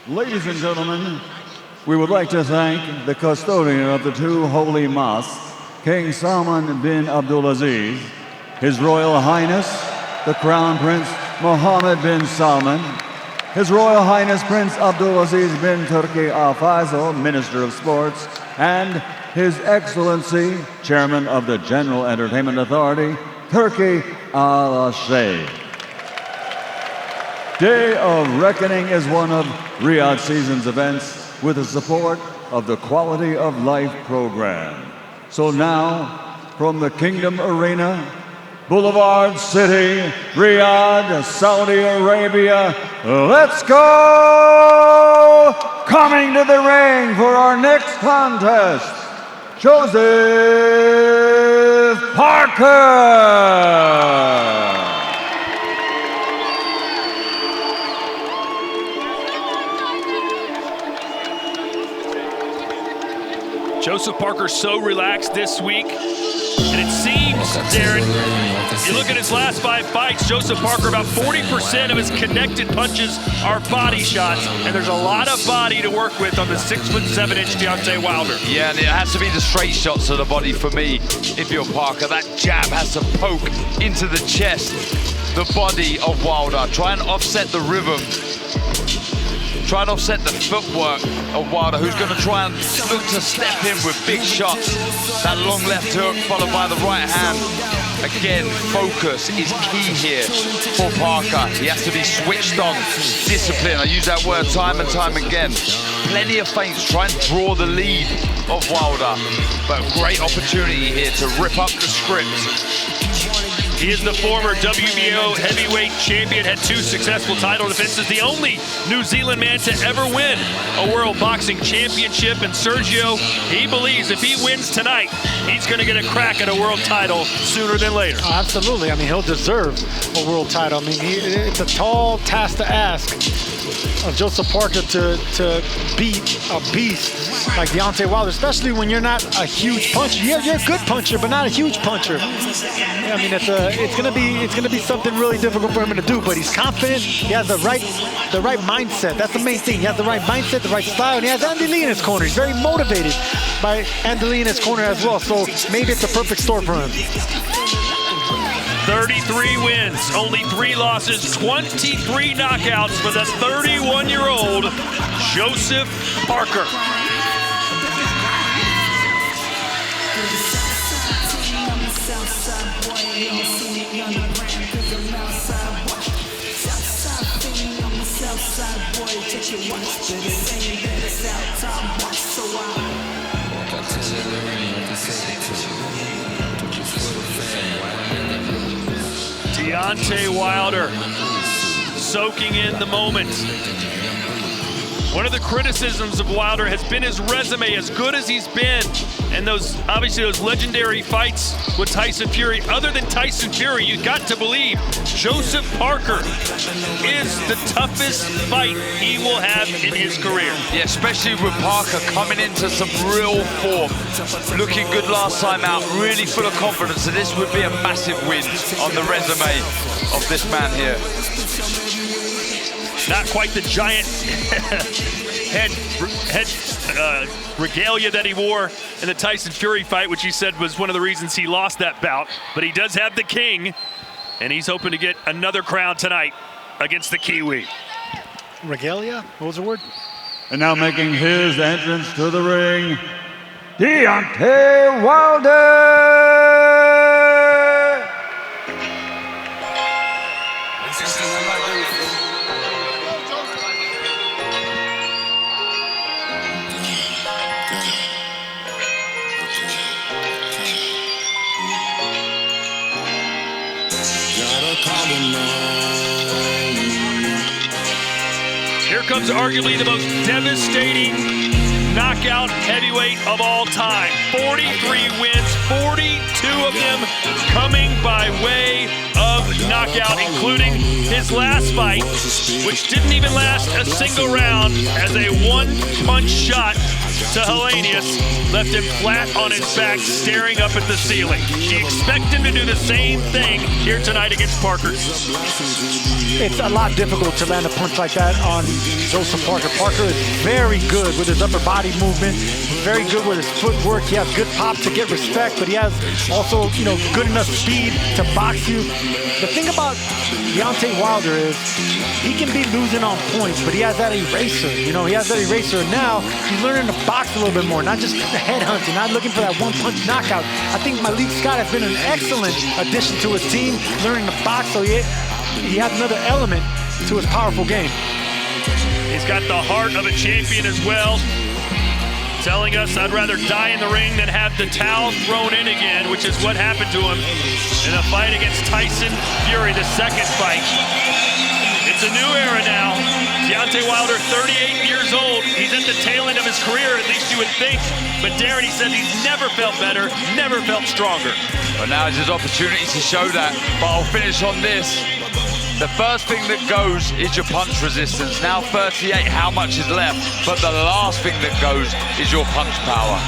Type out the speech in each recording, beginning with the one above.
Ladies and gentlemen, we would like to thank the custodian of the two holy mosques, King Salman bin Abdulaziz, His Royal Highness, the Crown Prince Mohammed bin Salman, His Royal Highness Prince Abdulaziz bin Turki Al Faisal, Minister of Sports, and His Excellency, Chairman of the General Entertainment Authority, Turki Al Sheikh. Day of Reckoning is one of Riyadh Season's events with the support of the Quality of Life program. So now, from the Kingdom Arena, Boulevard City, Riyadh, Saudi Arabia, let's go! Coming to the ring for our next contest, Joseph Parker! Joseph Parker so relaxed this week, and it seems, Darren, you look at his last 5 fights, Joseph Parker, about 40% of his connected punches are body shots, and there's a lot of body to work with on the 6'7" Deontay Wilder. Yeah, and it has to be the straight shots of the body for me. If you're Parker, that jab has to poke into the chest, the body of Wilder. Try and offset the rhythm. Try and offset the footwork of Wilder, who's going to try and look to step in with big shots. That long left hook followed by the right hand. Again, focus is key here for Parker. He has to be switched on. Discipline, I use that word time and time again. Plenty of feints, try and draw the lead of Wilder. But a great opportunity here to rip up the script. He is the former WBO heavyweight champion, had 2 successful title defenses, the only New Zealand man to ever win a World Boxing Championship. And Sergio, he believes if he wins tonight, he's going to get a crack at a world title sooner than later. Oh, absolutely. I mean, he'll deserve a world title. I mean, it's a tall task to ask of Joseph Parker to beat a beast like Deontay Wilder, especially when you're not a huge puncher. You're a good puncher, but not a huge puncher. I mean, it's gonna be something really difficult for him to do. But he's confident. He has the right mindset. That's the main thing. He has the right mindset, the right style, and he has Andy Lee in his corner. He's very motivated by Andy Lee in his corner as well. So maybe it's a perfect story for him. 33 wins, only 3 losses, 23 knockouts for the 31-year-old Joseph Parker. Deontay Wilder soaking in the moment. One of the criticisms of Wilder has been his resume, as good as he's been, and those legendary fights with Tyson Fury. Other than Tyson Fury, you got to believe Joseph Parker is the toughest fight he will have in his career. Yeah, especially with Parker coming into some real form. Looking good last time out, really full of confidence. So this would be a massive win on the resume of this man here. Not quite the giant head regalia that he wore in the Tyson Fury fight, which he said was one of the reasons he lost that bout. But he does have the king, and he's hoping to get another crown tonight against the Kiwi. Regalia? What was the word? And now making his entrance to the ring, Deontay Wilder! Here comes arguably the most devastating knockout heavyweight of all time. 43 wins, 42 of them coming by way of knockout, including his last fight, which didn't even last a single round, as a one-punch shot to Hellenius left him flat on his back, staring up at the ceiling. Do you expect him to do the same thing here tonight against Parker? It's a lot difficult to land a punch like that on Joseph Parker. Parker is very good with his upper body movement, very good with his footwork. He has good pop to get respect, but he has also, good enough speed to box you. The thing about Deontay Wilder is he can be losing on points, but he has that eraser. He has that eraser. Now he's learning to box a little bit more, not just head hunting, not looking for that one-punch knockout. I think Malik Scott has been an excellent addition to his team, learning to box, so he has another element to his powerful game. He's got the heart of a champion as well, telling us, I'd rather die in the ring than have the towel thrown in again, which is what happened to him in a fight against Tyson Fury, the second fight. It's a new era now. Deontay Wilder, 38 years old. He's at the tail end of his career, at least you would think. But Darren, he says he's never felt better, never felt stronger. But now is his opportunity to show that. But I'll finish on this. The first thing that goes is your punch resistance. Now 38, how much is left? But the last thing that goes is your punch power.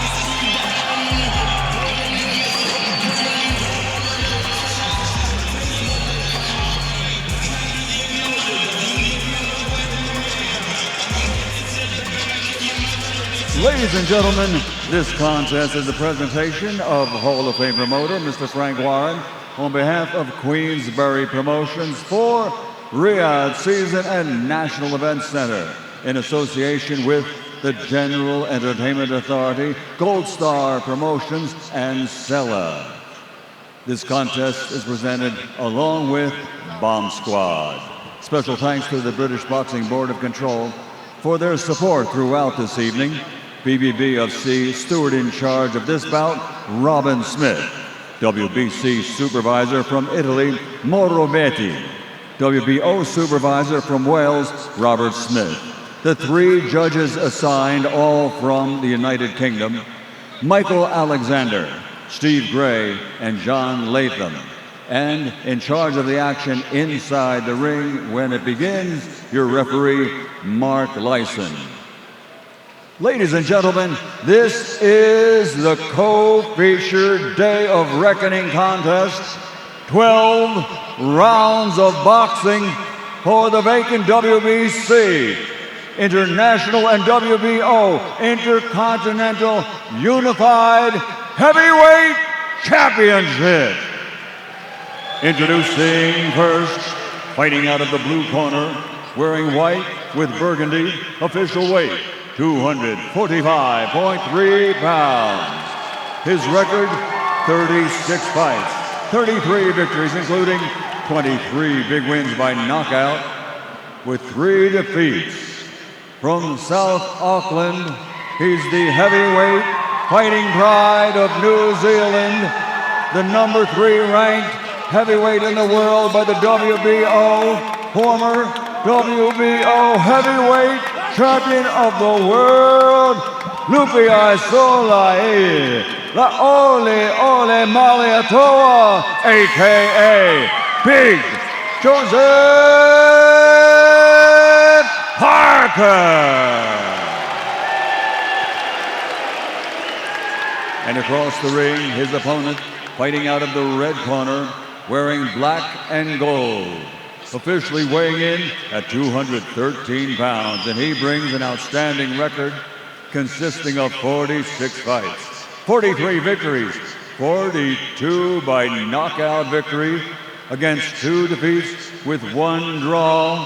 Ladies and gentlemen, this contest is a presentation of Hall of Fame promoter Mr. Frank Warren on behalf of Queensberry Promotions for Riyadh Season and National Event Center in association with the General Entertainment Authority, Gold Star Promotions, and Sella. This contest is presented along with Bomb Squad. Special thanks to the British Boxing Board of Control for their support throughout this evening. BBB of C, steward in charge of this bout, Robin Smith. WBC supervisor from Italy, Mauro Betti. WBO supervisor from Wales, Robert Smith. The three judges assigned, all from the United Kingdom, Michael Alexander, Steve Gray, and John Latham. And in charge of the action inside the ring when it begins, your referee, Mark Lyson. Ladies and gentlemen, this is the co-featured Day of Reckoning contest. 12 rounds of boxing for the vacant WBC, International and WBO Intercontinental Unified Heavyweight Championship. Introducing first, fighting out of the blue corner, wearing white with burgundy, official weight 245.3 pounds. His record, 36 fights, 33 victories, including 23 big wins by knockout, with 3 defeats. From South Auckland, he's the heavyweight fighting pride of New Zealand, the number 3 ranked heavyweight in the world by the WBO, former WBO heavyweight champion of the world, Lupia Solai, La Ole Ole Maliatoa, a.k.a. Big Joseph Parker. And across the ring, his opponent, fighting out of the red corner, wearing black and gold, officially weighing in at 213 pounds, and he brings an outstanding record consisting of 46 fights, 43 victories, 42 by knockout victory against 2 defeats with 1 draw.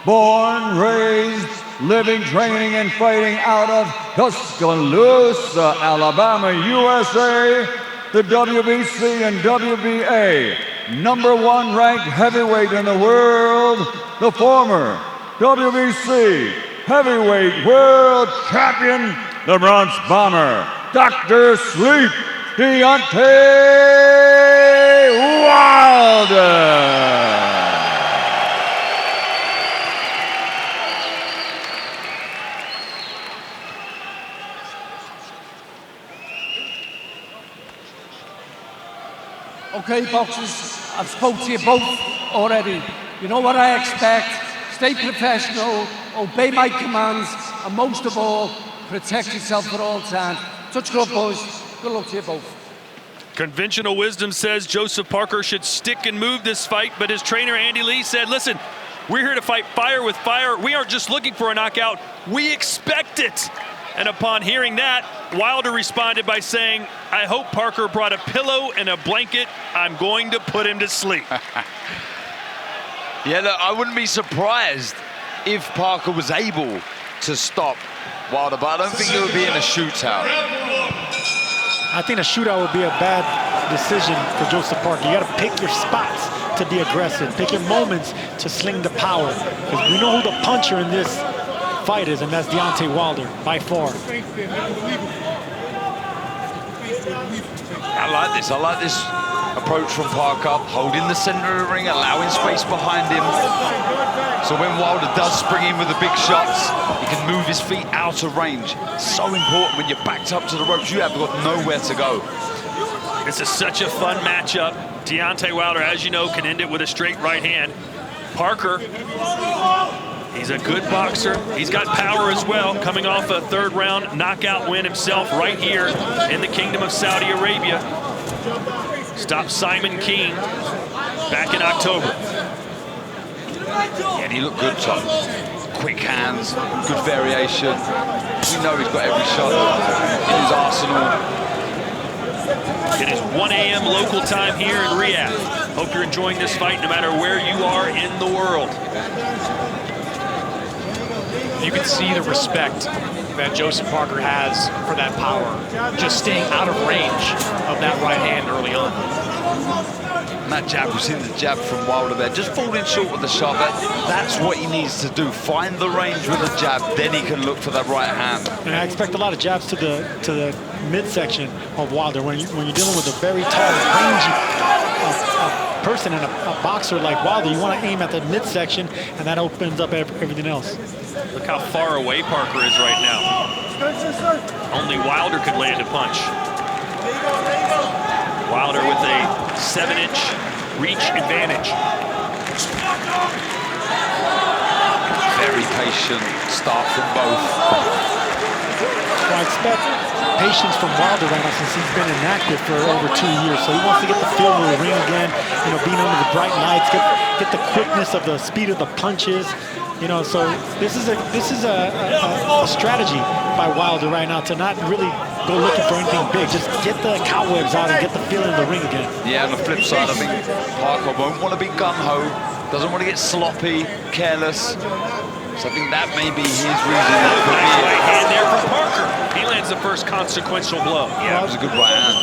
Born, raised, living, training, and fighting out of Tuscaloosa, Alabama, USA, the WBC and WBA number 1 ranked heavyweight in the world, the former WBC heavyweight world champion, the Bronx Bomber, Dr. Sleep, Deontay Wilder. Okay, boxers, I've spoke to you both already. You know what I expect. Stay professional, obey my commands, and most of all, protect yourself at all times. Touch good, boys. Good luck to you both. Conventional wisdom says Joseph Parker should stick and move this fight, but his trainer Andy Lee said, listen, we're here to fight fire with fire. We aren't just looking for a knockout, we expect it. And upon hearing that, Wilder responded by saying, I hope Parker brought a pillow and a blanket. I'm going to put him to sleep. Yeah, look, I wouldn't be surprised if Parker was able to stop Wilder, but I don't think it would be in a shootout. I think a shootout would be a bad decision for Joseph Parker. You got to pick your spots to be aggressive, pick your moments to sling the power. Because we know who the puncher in this fight is, and that's Deontay Wilder, by far. I like this. I like this approach from Parker, holding the center of the ring, allowing space behind him. So when Wilder does spring in with the big shots, he can move his feet out of range. So important when you're backed up to the ropes, you have got nowhere to go. This is such a fun matchup. Deontay Wilder, as you know, can end it with a straight right hand. Parker, he's a good boxer. He's got power as well, coming off a third round knockout win himself right here in the Kingdom of Saudi Arabia. Stopped Simon King back in October. Yeah, and he looked good, Tom. Quick hands, good variation. We know he's got every shot in his arsenal. It is 1 a.m. local time here in Riyadh. Hope you're enjoying this fight no matter where you are in the world. You can see the respect that Joseph Parker has for that power, just staying out of range of that right hand early on. And that jab was in the jab from Wilder there, just falling short with the shot. That's what he needs to do. Find the range with the jab, then he can look for that right hand. And I expect a lot of jabs to the midsection of Wilder. When you're dealing with a very tall, rangy person and a boxer like Wilder, you want to aim at the midsection, and that opens up everything else. Look how far away Parker is right now. Only Wilder could land a punch. Wilder with a 7-inch reach advantage. Very patient start from both. Well, I expect patience from Wilder right now since he's been inactive for over 2 years. So he wants to get the feel of the ring again, you know, being under the bright lights, get the quickness of the speed of the punches. You know, so this is a strategy by Wilder right now to not really go looking for anything big. Just get the cobwebs out and get the feeling of the ring again. Yeah, on the flip side, I think Parker won't want to be gun-ho, doesn't want to get sloppy, careless. So I think that may be his reason. Nice right hand there from Parker. He lands the first consequential blow. Yeah, it was a good right hand.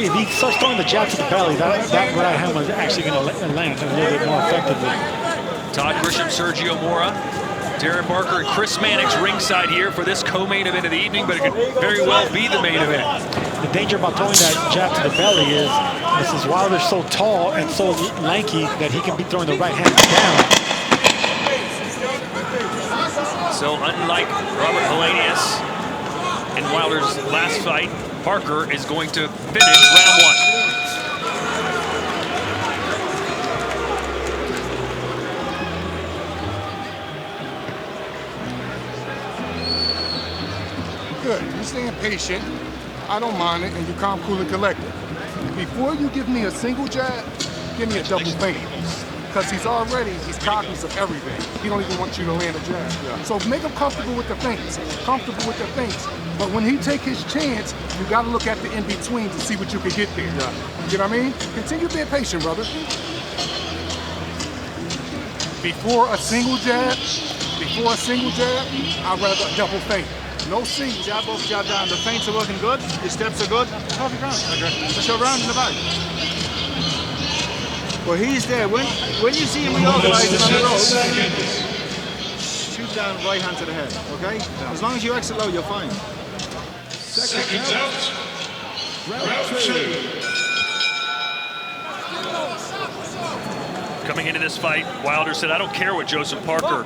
If he starts throwing the jab to the belly, that right hand was actually going to land a little bit more effectively. Todd Grisham, Sergio Mora, Darren Barker, and Chris Mannix ringside here for this co-main event of the evening, but it could very well be the main event. The danger about throwing that jab to the belly is Mrs. Wilder's so tall and so lanky that he can be throwing the right hand down. So unlike Robert Helenius in Wilder's last fight, Parker is going to finish round one. Good. You're staying patient. I don't mind it, and you're calm, cool, and collected. Before you give me a single jab, give me a double feint. Because he's cognizant of everything. He don't even want you to land a jab. Yeah. So make him comfortable with the feints. But when he take his chance, you got to look at the in-between to see what you can get there. Yeah. You know what I mean? Continue being patient, brother. Before a single jab, I'd rather a double feint. No single. Jab up, jab down. The feints are working good. The steps are good. Perfect round. Okay. That's your round in the back. Well, he's there. When you see him reorganizing on the road, shoot down right hand to the head, okay? Yeah. As long as you exit low, you're fine. Seconds out. Round two. Coming into this fight, Wilder said, I don't care what Joseph Parker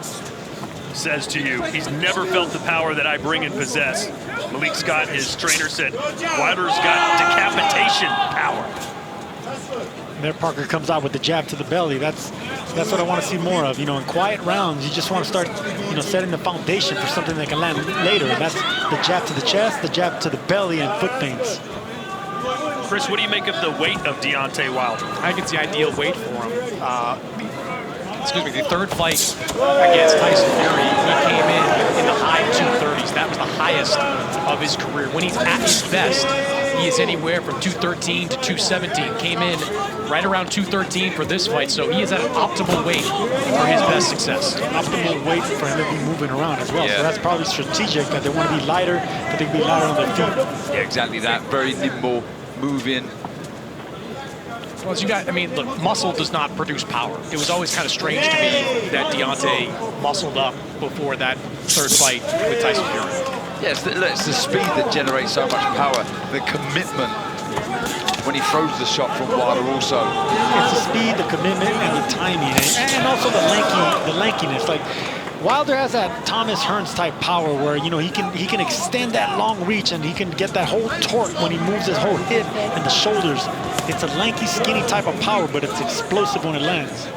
says to you. He's never felt the power that I bring and possess. Malik Scott, his trainer, said, Wilder's got decapitation power. And there Parker comes out with the jab to the belly. That's what I want to see more of. You know, in quiet rounds, you just want to start, you know, setting the foundation for something that can land later. And that's the jab to the chest, the jab to the belly, and foot feints. Chris, what do you make of the weight of Deontay Wilder? I think it's the ideal weight for him. The third fight against Tyson Fury, he came in the high 230s. That was the highest of his career. When he's at his best, he is anywhere from 213 to 217. Came in right around 213 for this fight, so he is at an optimal weight for his best success. Optimal weight for him to be moving around as well. Yeah. So that's probably strategic, that they want to be lighter, but they can be lighter on their feet. Yeah, exactly that. Very nimble, moving. Well, as you got, I mean, look, muscle does not produce power. It was always kind of strange to me that Deontay muscled up before that third fight with Tyson Fury. Yes, it's the speed that generates so much power. The commitment when he throws the shot from Wilder also. It's the speed, the commitment, and the timing, and also the lankiness. Like, Wilder has that Thomas Hearns type power where, you know, he can extend that long reach, and he can get that whole torque when he moves his whole hip and the shoulders. It's a lanky, skinny type of power, but it's explosive when it lands.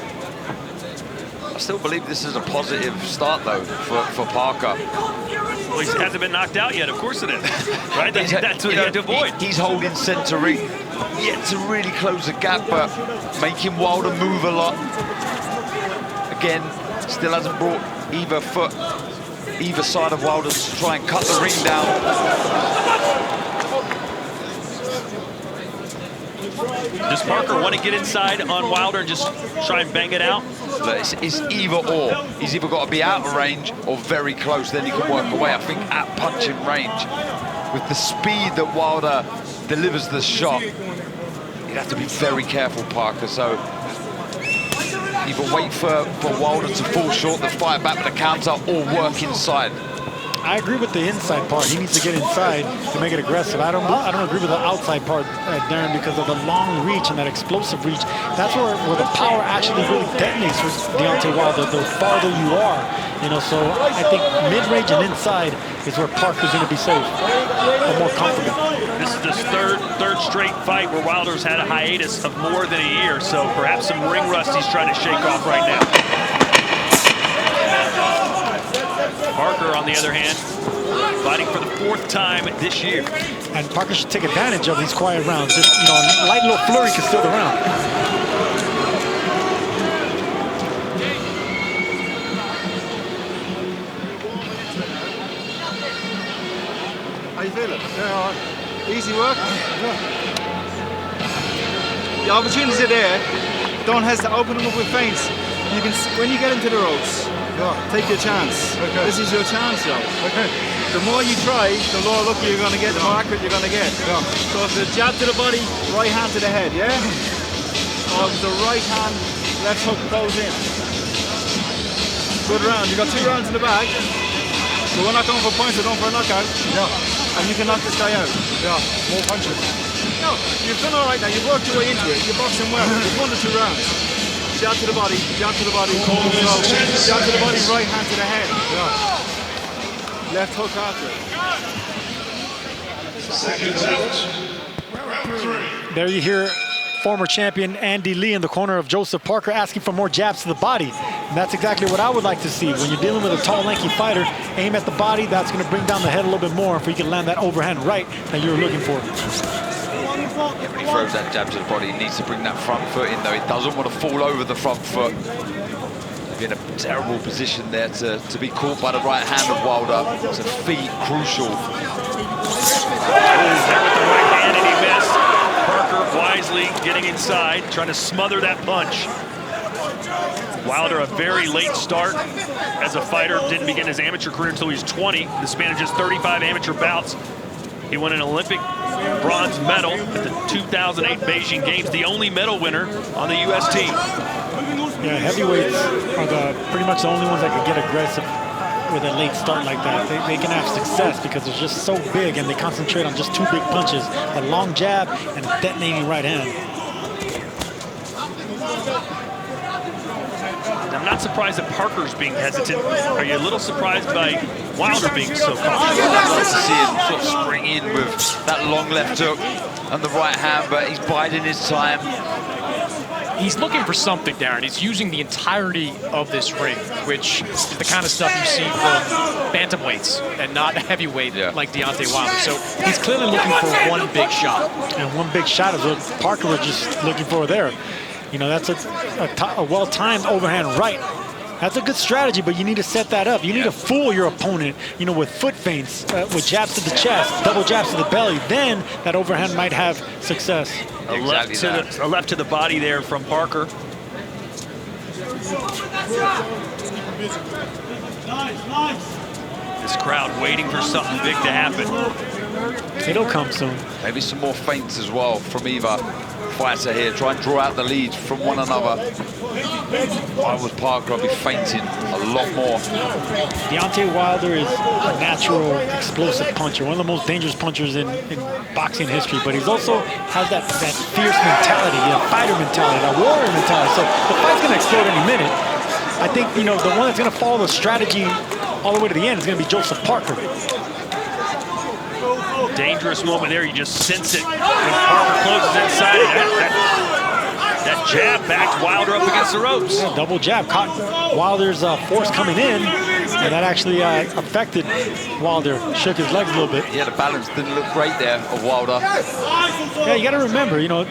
I still believe this is a positive start, though, for Parker. Well, he hasn't been knocked out yet. Of course it is. Right? That's what you have to avoid. He's holding centering, yet to really close the gap, but making Wilder move a lot. Again, still hasn't brought either foot, either side of Wilder to try and cut the ring down. Does Parker want to get inside on Wilder and just try and bang it out? Look, it's either or. He's either got to be out of range or very close, then he can work away. I think at punching range, with the speed that Wilder delivers the shot, you have to be very careful, Parker. So either wait for Wilder to fall short, the fight back with the counter, or work inside. I agree with the inside part. He needs to get inside to make it aggressive. I don't agree with the outside part, Darren, because of the long reach and that explosive reach. That's where the power actually really detonates for Deontay Wilder, the farther you are. You know, so I think mid-range and inside is where Parker's going to be safe or more comfortable. This is his third straight fight where Wilder's had a hiatus of more than a year, so perhaps some ring rust he's trying to shake off right now. Parker, on the other hand, fighting for the 4th time this year. And Parker should take advantage of these quiet rounds. Just, you know, a light little flurry can steal the round. How you feeling? Yeah, all right. Easy work? Yeah. The opportunities are there. Don't hesitate. Open them up with feints. You can, when you get into the ropes, take your chance. Okay. This is your chance, Joe. Okay. The more you try, the more lucky you're going to get, the more accurate you're going to get. Yeah. So if the jab to the body, right hand to the head, yeah? Or if the right hand, left hook goes in. Good round. You got 2 rounds in the bag. So we're not going for points, we're going for a knockout. Yeah. And you can knock this guy out. Yeah. More punches. No, you've done all right now. You've worked your way into it. You're boxing well. You've won the 2 rounds. Jab to the body, jab to the body, jab to the body, right hand to the head. Yeah. Left hook after it. There you hear former champion Andy Lee in the corner of Joseph Parker asking for more jabs to the body. And that's exactly what I would like to see. When you're dealing with a tall, lanky fighter, aim at the body. That's going to bring down the head a little bit more if we can land that overhand right that you're looking for. Yeah, when he throws that jab to the body, he needs to bring that front foot in, though. He doesn't want to fall over the front foot. He's in a terrible position there to be caught by the right hand of Wilder. It's a feet crucial. There with the right hand, and he missed. Parker wisely getting inside, trying to smother that punch. Wilder, a very late start as a fighter, didn't begin his amateur career until he was 20. The span of just 35 amateur bouts. He won an Olympic bronze medal at the 2008 Beijing Games, the only medal winner on the U.S. team. Yeah, heavyweights are pretty much the only ones that can get aggressive with a late start like that. They can have success because they're just so big and they concentrate on just 2 big punches, a long jab and a detonating right hand. I'm not surprised that Parker's being hesitant. Are you a little surprised by Wilder being so cautious? I'd like to see him sort of spring in with that long left hook and the right hand, but he's biding his time. he's looking for something, Darren. He's using the entirety of this ring, which is the kind of stuff you see from bantamweights and not heavyweight like Deontay Wilder. So he's clearly looking for one big shot. And one big shot is what Parker was just looking for there. You know, that's a well-timed overhand right. That's a good strategy, but you need to set that up. You need to fool your opponent, you know, with foot feints, with jabs to the chest, double jabs to the belly. Then that overhand might have success. A left to the body there from Parker. This crowd waiting for something big to happen. It'll come soon. Maybe some more feints as well from either fighter here. Try and draw out the lead from one another. I was Parker, I'll be feinting a lot more. Deontay Wilder is a natural explosive puncher, one of the most dangerous punchers in boxing history, but he's also has that fierce mentality, fighter mentality, that warrior mentality. So the fight's gonna explode any minute. I think, you know, the one that's gonna follow the strategy all the way to the end is gonna be Joseph Parker. Dangerous moment there, you just sense it when Parker closes inside. That jab backed Wilder up against the ropes. Yeah, double jab caught Wilder's force coming in, and that actually affected Wilder. Shook his legs a little bit. Yeah, the balance didn't look great there of Wilder. Yeah, you got to remember, you know,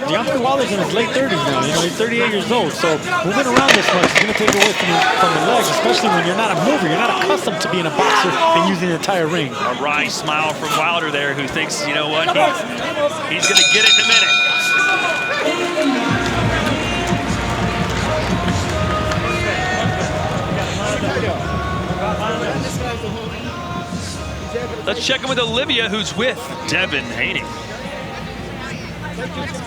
Deontay Wilder's in his late 30s now. You know, he's 38 years old, so moving around this much is going to take away from the legs, especially when you're not a mover. You're not accustomed to being a boxer and using the entire ring. A wry smile from Wilder there, who thinks, you know what, he's going to get it in a minute. Let's check in with Olivia, who's with Devin Haney.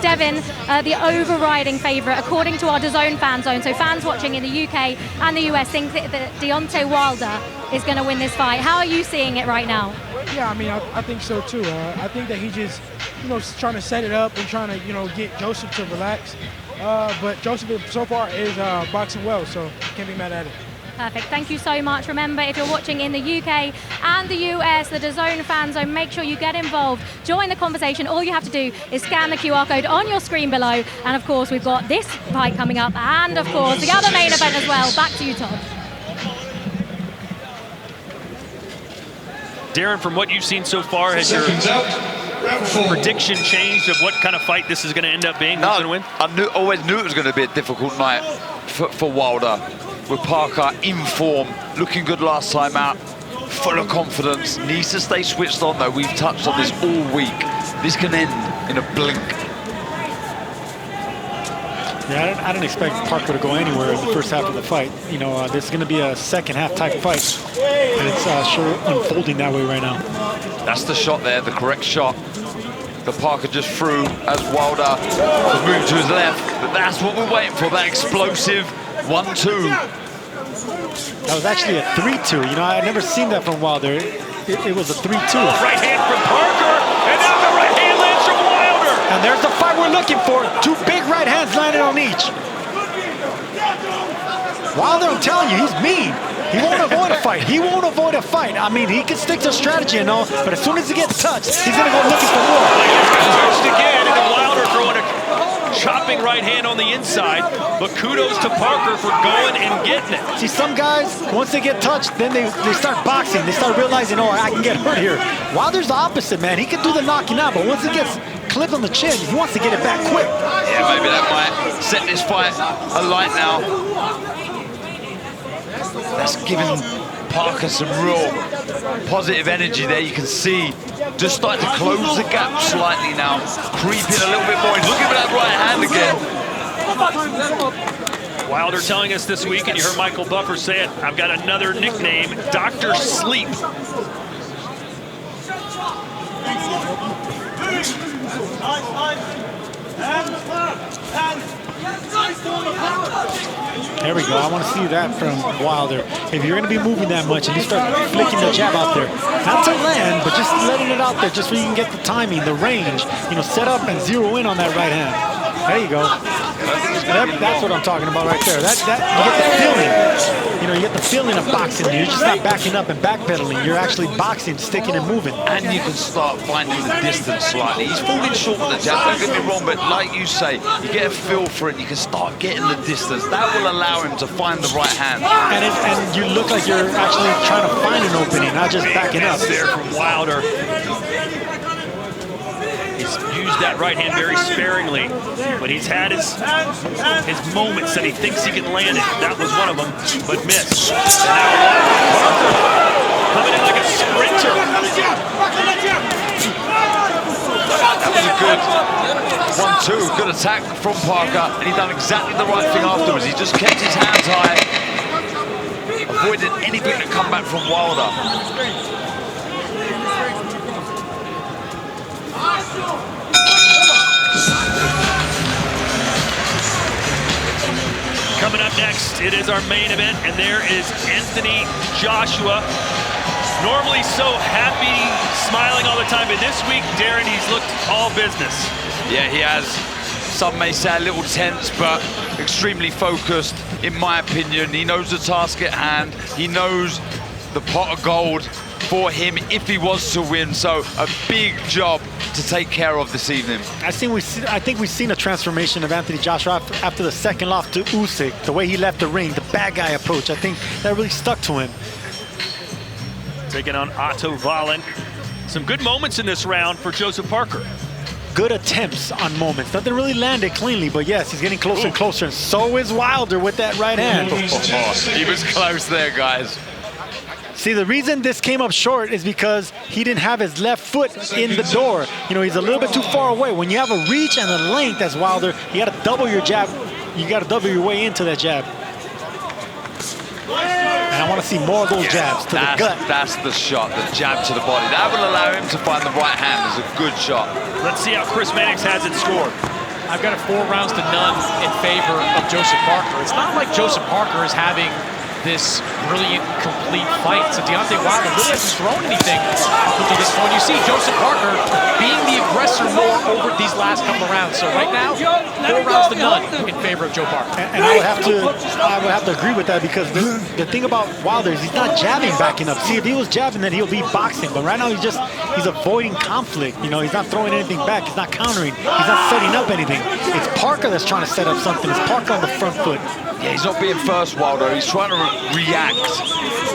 Devin, the overriding favourite, according to our DAZN fan zone. So fans watching in the UK and the US think that Deontay Wilder is going to win this fight. How are you seeing it right now? Yeah, I mean, I think so too. I think that he just, you know, trying to set it up and trying to, you know, get Joseph to relax. But Joseph so far is boxing well, so can't be mad at it. Perfect. Thank you so much. Remember, if you're watching in the UK and the US, the DAZN fan zone, make sure you get involved. Join the conversation. All you have to do is scan the QR code on your screen below. And of course, we've got this fight coming up. And of course, the other main event as well. Back to you, Todd. Darren, from what you've seen so far, has your prediction changed of what kind of fight this is going to end up being? Who's going to win? I always knew it was going to be a difficult night for Wilder. With Parker in form, looking good last time out, full of confidence, needs to stay switched on though. We've touched on this all week. This can end in a blink. Yeah, I didn't expect Parker to go anywhere in the first half of the fight. You know, this is going to be a second half type fight, and it's sure unfolding that way right now. That's the shot there, the correct shot that Parker just threw as Wilder moved to his left. But that's what we're waiting for, that explosive 1-2. That was actually a 3-2. You know, I'd never seen that from Wilder. It was a 3-2. Right hand from Parker, and now the right hand lands from Wilder. And there's the fight we're looking for. Two big right hands landed on each. Wilder, I'm telling you, he's mean. He won't avoid a fight. He won't avoid a fight. I mean, he can stick to strategy and all, but as soon as he gets touched, he's going to go looking for more. Touched again, and then Wilder throwing a chopping right hand on the inside, but kudos to Parker for going and getting it. See, some guys, once they get touched, then they start boxing. They start realizing, oh, I can get hurt here. Wilder's the opposite, man. He can do the knocking out, but once he gets clipped on the chin, he wants to get it back quick. Yeah, maybe that might set this fight alight now. That's giving Parker some real positive energy there. You can see just starting to close the gap slightly now, creeping a little bit more. He's looking for that right hand again. Wilder telling us this week, and you heard Michael Buffer say it, I've got another nickname, Dr. Sleep. There we go. I want to see that from Wilder. If you're going to be moving that much and you start flicking the jab out there, not to land, but just letting it out there just so you can get the timing, the range, you know, set up and zero in on that right hand. There you go. I don't think he's That's what I'm talking about right there. That you get the feeling. You know, you get the feeling of boxing. You're just not backing up and backpedaling. You're actually boxing, sticking and moving. And you can start finding the distance slightly. He's falling short of the jab, don't get me wrong, but like you say, you get a feel for it, you can start getting the distance. That will allow him to find the right hand. And you look like you're actually trying to find an opening, not just backing up. There from Wilder. He's used that right hand very sparingly, but he's had his moments that he thinks he can land it. That was one of them, but missed. And now Parker coming in like a sprinter. That was a good 1-2, good attack from Parker, and he done exactly the right thing afterwards. He just kept his hands high, avoided anything that come back from Wilder. Coming up next, it is our main event, and there is Anthony Joshua. Normally so happy, smiling all the time, but this week, Darren, he's looked all business. Yeah, he has. Some may say a little tense, but extremely focused, in my opinion. He knows the task at hand. He knows the pot of gold for him if he was to win. So a big job to take care of this evening. I think we've seen a transformation of Anthony Joshua after the second loss to Usyk. The way he left the ring, the bad guy approach, I think that really stuck to him. Taking on Otto Wallen. Some good moments in this round for Joseph Parker. Good attempts on moments. Nothing really landed cleanly, but yes, he's getting closer and closer, and so is Wilder with that right hand. He was close there, guys. See, the reason this came up short is because he didn't have his left foot in the door. You know, he's a little bit too far away. When you have a reach and a length as Wilder, you got to double your jab. You got to double your way into that jab. And I want to see more of those jabs to the gut. That's the shot, the jab to the body. That will allow him to find the right hand. It's a good shot. Let's see how Chris Mannix has it scored. I've got it 4 rounds to none in favor of Joseph Parker. It's not like Joseph Parker is having this brilliant, complete fight. So Deontay Wilder really hasn't thrown anything up until this point. You see Joseph Parker being the aggressor more over these last couple of rounds. So right now, 4 rounds to none in favor of Joe Parker. And I would have to agree with that, because the thing about Wilder is he's not jabbing backing up. See, if he was jabbing, then he'll be boxing. But right now he's avoiding conflict. You know, he's not throwing anything back. He's not countering. He's not setting up anything. It's Parker that's trying to set up something. It's Parker on the front foot. Yeah, he's not being first, Wilder. He's trying to react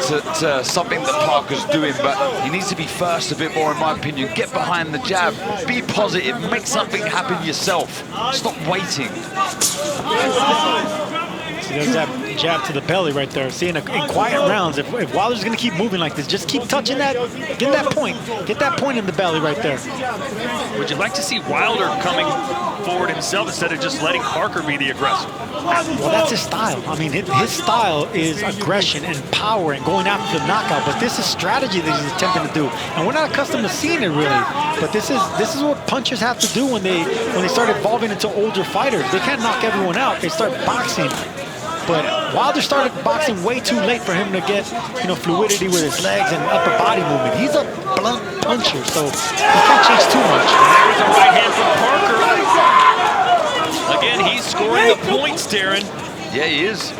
to something that Parker's doing, but he needs to be first a bit more, in my opinion. Get behind the jab, be positive, make something happen yourself. Stop waiting. See, there's that jab to the belly right there. See, in quiet rounds, if Wilder's going to keep moving like this, just keep touching that, get that point in the belly right there. Would you like to see Wilder coming forward himself instead of just letting Parker be the aggressor? Well, that's his style. I mean, his style is aggression and power and going after the knockout, but this is strategy that he's attempting to do. And we're not accustomed to seeing it really, but this is what punchers have to do when they start evolving into older fighters. They can't knock everyone out. They start boxing. But Wilder started boxing way too late for him to get, you know, fluidity with his legs and upper body movement. He's a blunt puncher, so he can't chase too much. There's a right hand from Parker. Again, he's scoring the points, Darren. Yeah, he is.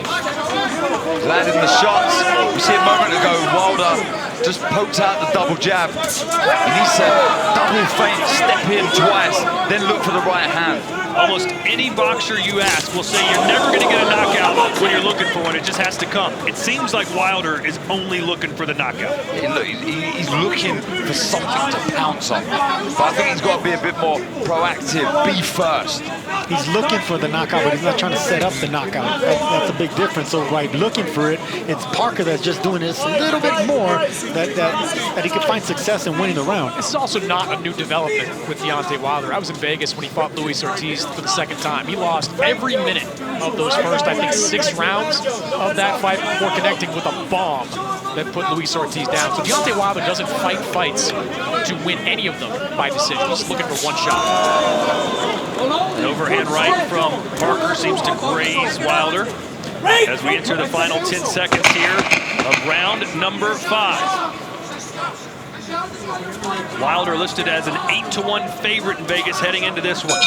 Landing the shots. We see a moment ago, Wilder just poked out the double jab. He needs to double feint, step in twice, then look for the right hand. Almost any boxer you ask will say you're never going to get a knockout when you're looking for one. It just has to come. It seems like Wilder is only looking for the knockout. He's looking for something to pounce on. But I think he's got to be a bit more proactive, be first. He's looking for the knockout, but he's not trying to set up the knockout. That's a big difference. So right, looking for it, it's Parker that's just doing this a little bit more that he can find success in winning the round. This is also not a new development with Deontay Wilder. I was in Vegas when he fought Luis Ortiz for the second time. He lost every minute of those first, I think, 6 rounds of that fight before connecting with a bomb that put Luis Ortiz down. So Deontay Wilder doesn't fight fights to win any of them by decision. He's looking for one shot. An overhand right from Parker seems to graze Wilder as we enter the final 10 seconds here of round number 5. Wilder listed as an 8-1 favorite in Vegas heading into this one.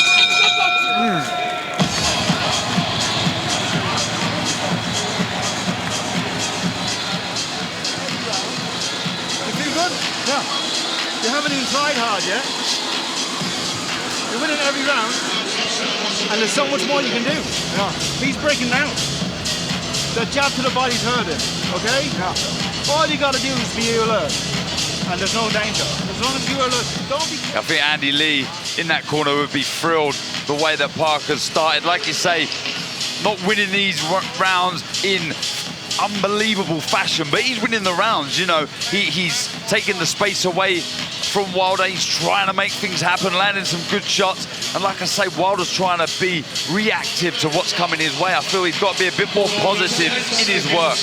Yeah. You haven't even tried hard yet. You're winning every round, and there's so much more you can do. Yeah. He's breaking down. The jab to the body's hurting, okay? Yeah. All you gotta do is be alert, and there's no danger. As long as you're alert, don't be... I think Andy Lee in that corner would be thrilled the way that Parker's started. Like you say, not winning these rounds in unbelievable fashion, but he's winning the rounds. You know, he's taking the space away from Wilder. He's trying to make things happen, landing some good shots. And like I say, Wilder's trying to be reactive to what's coming his way. I feel he's got to be a bit more positive in his work.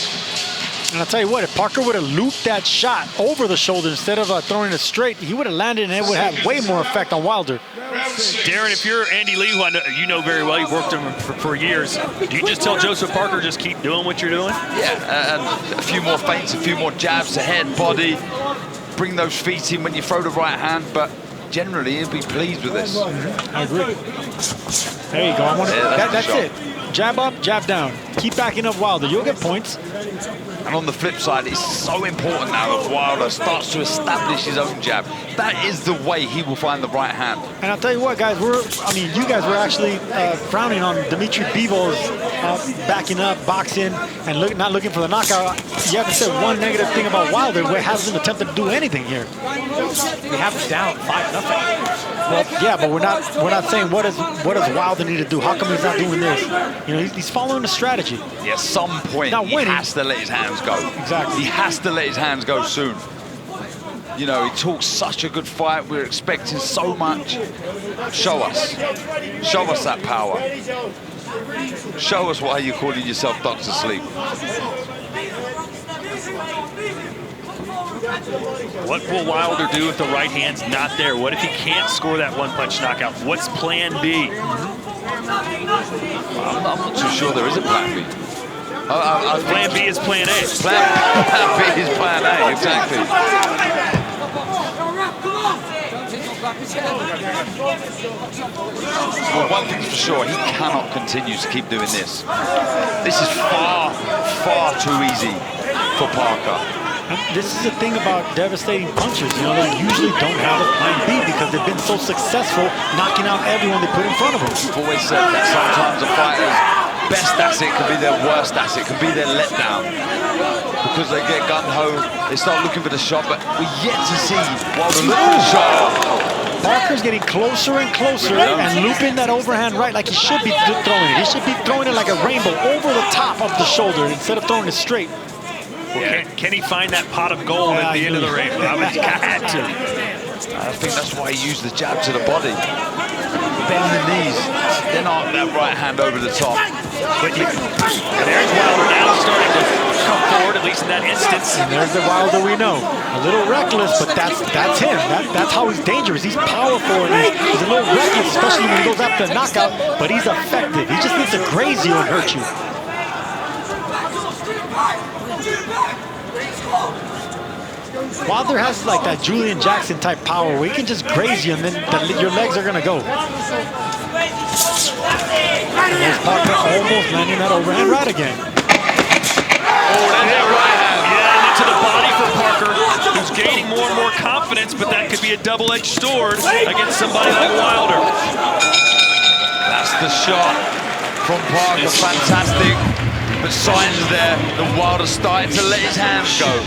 And I'll tell you what, if Parker would have looped that shot over the shoulder instead of throwing it straight, he would have landed and it would have way more effect on Wilder. Darren, if you're Andy Lee, who I know, you know very well, you've worked with him for years, do you just tell Joseph Parker, just keep doing what you're doing? Yeah, and a few more feints, a few more jabs to head, body, bring those feet in when you throw the right hand, but generally he'll be pleased with this. I agree. There you go. That's it. Jab up, jab down. Keep backing up Wilder. You'll get points. And on the flip side, it's so important now that Wilder starts to establish his own jab. That is the way he will find the right hand. And I'll tell you what, guys, you guys were actually frowning on Dimitri Bivol backing up, boxing, and not looking for the knockout. You haven't said one negative thing about Wilder, where he hasn't attempted to do anything here. We have him down 5-0. Well, yeah, but we're not saying what does Wilder need to do. How come he's not doing this? You know, he's following the strategy. Yeah, at some point he has to let his hands go. Exactly. He has to let his hands go soon. You know, he talks such a good fight. We're expecting so much. Show us. Show us that power. Show us why you're calling yourself Dr. Sleep. What will Wilder do if the right hand's not there? What if he can't score that one-punch knockout? What's plan B? I'm not too sure there is a plan B. Plan B is plan A. Plan B is plan A, exactly. Well, one thing's for sure, he cannot continue to keep doing this. This is far, far too easy for Parker. And this is the thing about devastating punches. You know, they usually don't have a plan B because they've been so successful knocking out everyone they put in front of them. I've always said that sometimes a fighter's best asset can be their worst asset, can be their letdown. Because they get gun-ho, they start looking for the shot, but we're yet to see Wilder look for the shot. Parker's getting closer and closer and looping that overhand right like he should be throwing it. He should be throwing it like a rainbow over the top of the shoulder instead of throwing it straight. Well, can he find that pot of gold at the end of the rainbow? I would had to. I think that's why he used the jab to the body. Bend the knees, then arc that right hand over the top. Quickly. And there's Wilder now starting to come forward, at least in that instance. And there's the Wilder we know. A little reckless, but that's him. That's how he's dangerous. He's powerful and he's a little reckless, especially when he goes after a knockout, but he's effective. He just needs to graze you and hurt you. Wilder has like that Julian Jackson type power where he can just graze you and then your legs are gonna go. And there's Parker almost landing that overhand right again. Oh, that's that right hand. Yeah, and into the body for Parker, who's gaining more and more confidence, but that could be a double-edged sword against somebody like Wilder. That's the shot from Parker, fantastic. But signs there that Wilder's starting to let his hands go.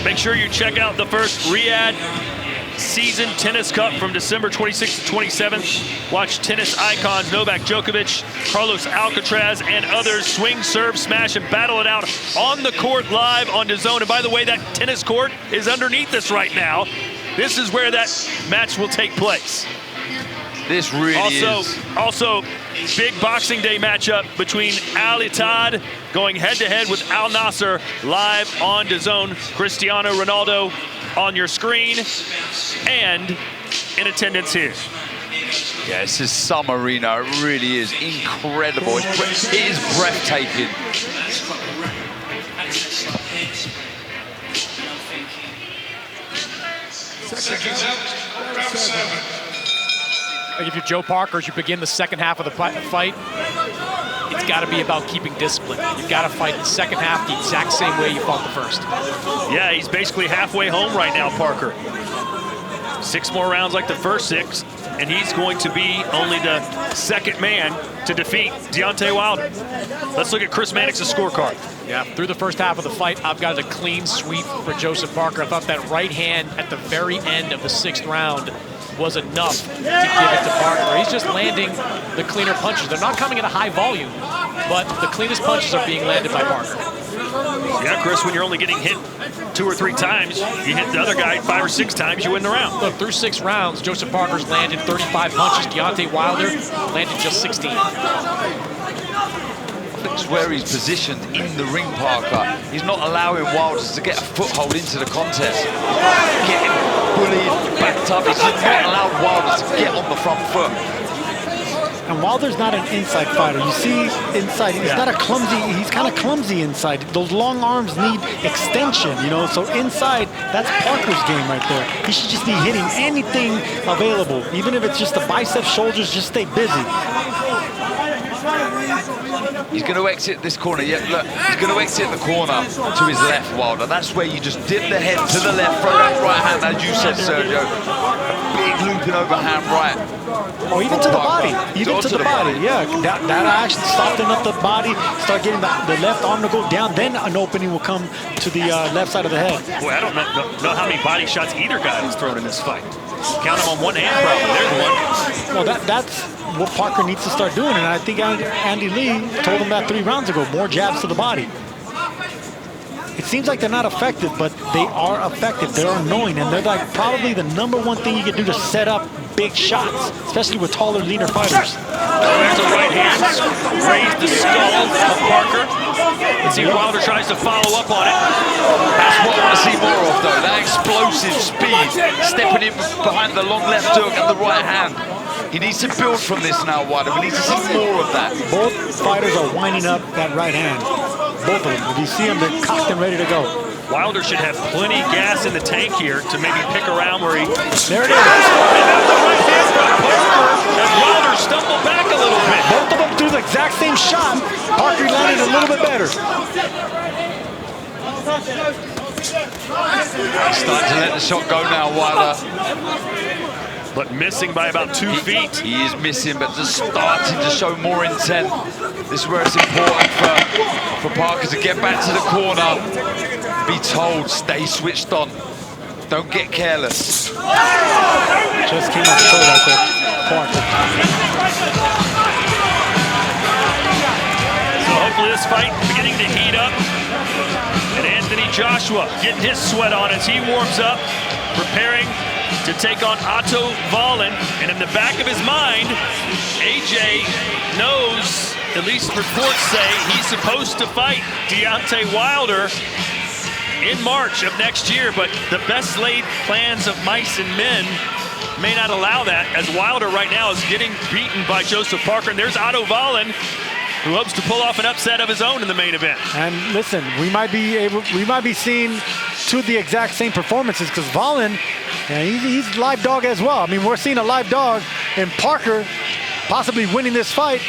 Make sure you check out the first Riyadh Season Tennis Cup from December 26th to 27th. Watch tennis icons Novak Djokovic, Carlos Alcaraz, and others swing, serve, smash, and battle it out on the court live on DAZN. And by the way, that tennis court is underneath us right now. This is where that match will take place. This really is. Also, big Boxing Day matchup between Al Ittihad going head-to-head with Al Nasser live on DAZN. Cristiano Ronaldo on your screen and in attendance here. Yeah, this is some arena. It really is incredible. It is breathtaking. If you're Joe Parker, as you begin the second half of the fight, it's got to be about keeping discipline. You've got to fight the second half the exact same way you fought the first. Yeah, he's basically halfway home right now, Parker. 6 more rounds like the first 6, and he's going to be only the second man to defeat Deontay Wilder. Let's look at Chris Mannix's scorecard. Yeah, through the first half of the fight, I've got a clean sweep for Joseph Parker. I thought that right hand at the very end of the 6th round was enough to give it to Parker. He's just landing the cleaner punches. They're not coming at a high volume, but the cleanest punches are being landed by Parker. Yeah, Chris, when you're only getting hit 2 or 3 times, you hit the other guy 5 or 6 times, you win the round. Look, through 6 rounds, Joseph Parker's landed 35 punches. Deontay Wilder landed just 16. Looks where he's positioned in the ring, Parker. He's not allowing Wilder to get a foothold into the contest. Getting bullied, backed up. He's not allowed Wilder to get on the front foot. And Wilder's not an inside fighter. You see inside, he's not a clumsy, he's kind of clumsy inside. Those long arms need extension, you know, so inside, that's Parker's game right there. He should just be hitting anything available. Even if it's just the biceps, shoulders, just stay busy. He's going to exit this corner. Yeah, look, he's going to exit the corner to his left, Wilder. That's where you just dip the head to the left, throw that right hand, as you said, Sergio. A big looping overhand right. Or even to the body. Even to the body, yeah. That actually soften up the body, start getting the left arm to go down, then an opening will come to the left side of the head. Boy, I don't know how many body shots either guy has thrown in this fight. Count them on one hand, probably. There's one. Well, that's what Parker needs to start doing, and I think Andy Lee told him that 3 rounds ago, more jabs to the body. It seems like they're not effective, but they are effective. They're annoying, and they're like probably the #1 thing you can do to set up big shots, especially with taller, leaner fighters. There's a right hand, raised the skull of Parker. Let's see if Wilder tries to follow up on it. That's what I want to see more of, though. That explosive speed, stepping in behind the long left hook and the right hand. He needs to build from this now, Wilder. We need to see more of that. Both fighters are winding up that right hand. Both of them. If you see them, they're cocked and ready to go. Wilder should have plenty gas in the tank here to maybe pick around where he... There it is. And that's the right hand from Parker. And Wilder stumbled back a little bit. Both of them threw the exact same shot. Parker landed a little bit better. He's starting to let the shot go now, Wilder. But missing by about 2 feet. He is missing, but just starting to show more intent. This is where it's important for Parker to get back to the corner. Be told, stay switched on. Don't get careless. Just came up short right there, Parker. So hopefully this fight beginning to heat up. And Anthony Joshua getting his sweat on as he warms up, preparing to take on Otto Wallin. And in the back of his mind, AJ knows, at least reports say, he's supposed to fight Deontay Wilder in March of next year, but the best laid plans of mice and men may not allow that, as Wilder right now is getting beaten by Joseph Parker. And there's Otto Wallin, who hopes to pull off an upset of his own in the main event. And listen, we might be seeing 2 of the exact same performances, because Wallin, he's live dog as well. I mean, we're seeing a live dog, and Parker possibly winning this fight.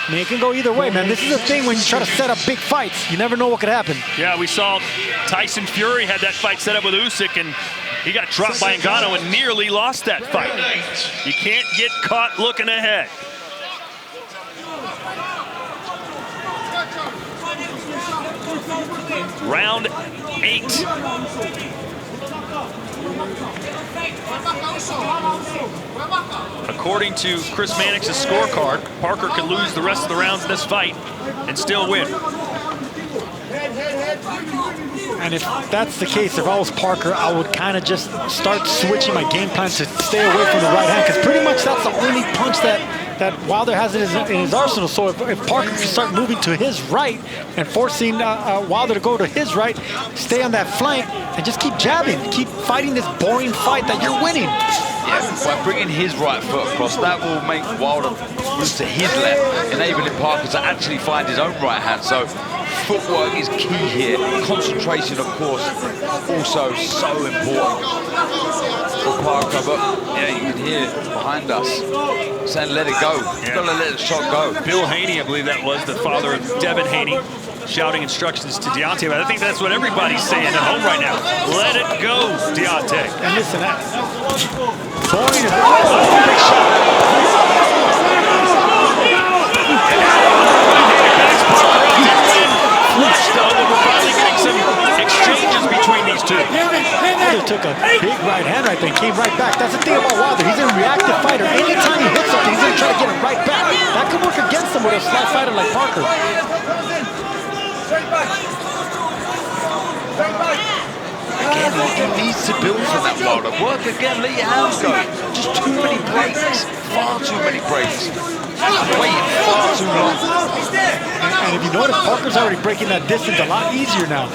I mean, it can go either way, man. This is the thing when you try to set up big fights. You never know what could happen. Yeah, we saw Tyson Fury had that fight set up with Usyk, and he got dropped by Ngannou and nearly lost that fight. You can't get caught looking ahead. Round 8. According to Chris Mannix's scorecard, Parker could lose the rest of the rounds in this fight and still win. And if that's the case, if I was Parker, I would kind of just start switching my game plan to stay away from the right hand, because pretty much that's the only punch that Wilder has in his arsenal. So if Parker can start moving to his right and forcing Wilder to go to his right, stay on that flank and just keep jabbing, keep fighting this boring fight that you're winning. Yeah, by bringing his right foot across, that will make Wilder move to his left, enabling Parker to actually find his own right hand. So footwork is key here. Concentration, of course, also so important for Parker. But yeah, you can hear behind us saying, let it go. You've got to let the shot go. Bill Haney, I believe that was the father of Devin Haney, shouting instructions to Deontay. But I think that's what everybody's saying at home right now. Let it go, Deontay. And listen, Boyne is big shot. Though, but we're finally getting some exchanges between these two. Wilder took a big right hand right there, came right back. That's the thing about Wilder. He's a reactive fighter. Anytime he hits something, he's going to try to get it right back. That could work against him with a slight fighter like Parker. Again, he needs to build from that Wilder. Work again, let your hands go. Just too many breaks. Far too many breaks. Waiting far too long. And if you notice, Parker's already breaking that distance a lot easier now.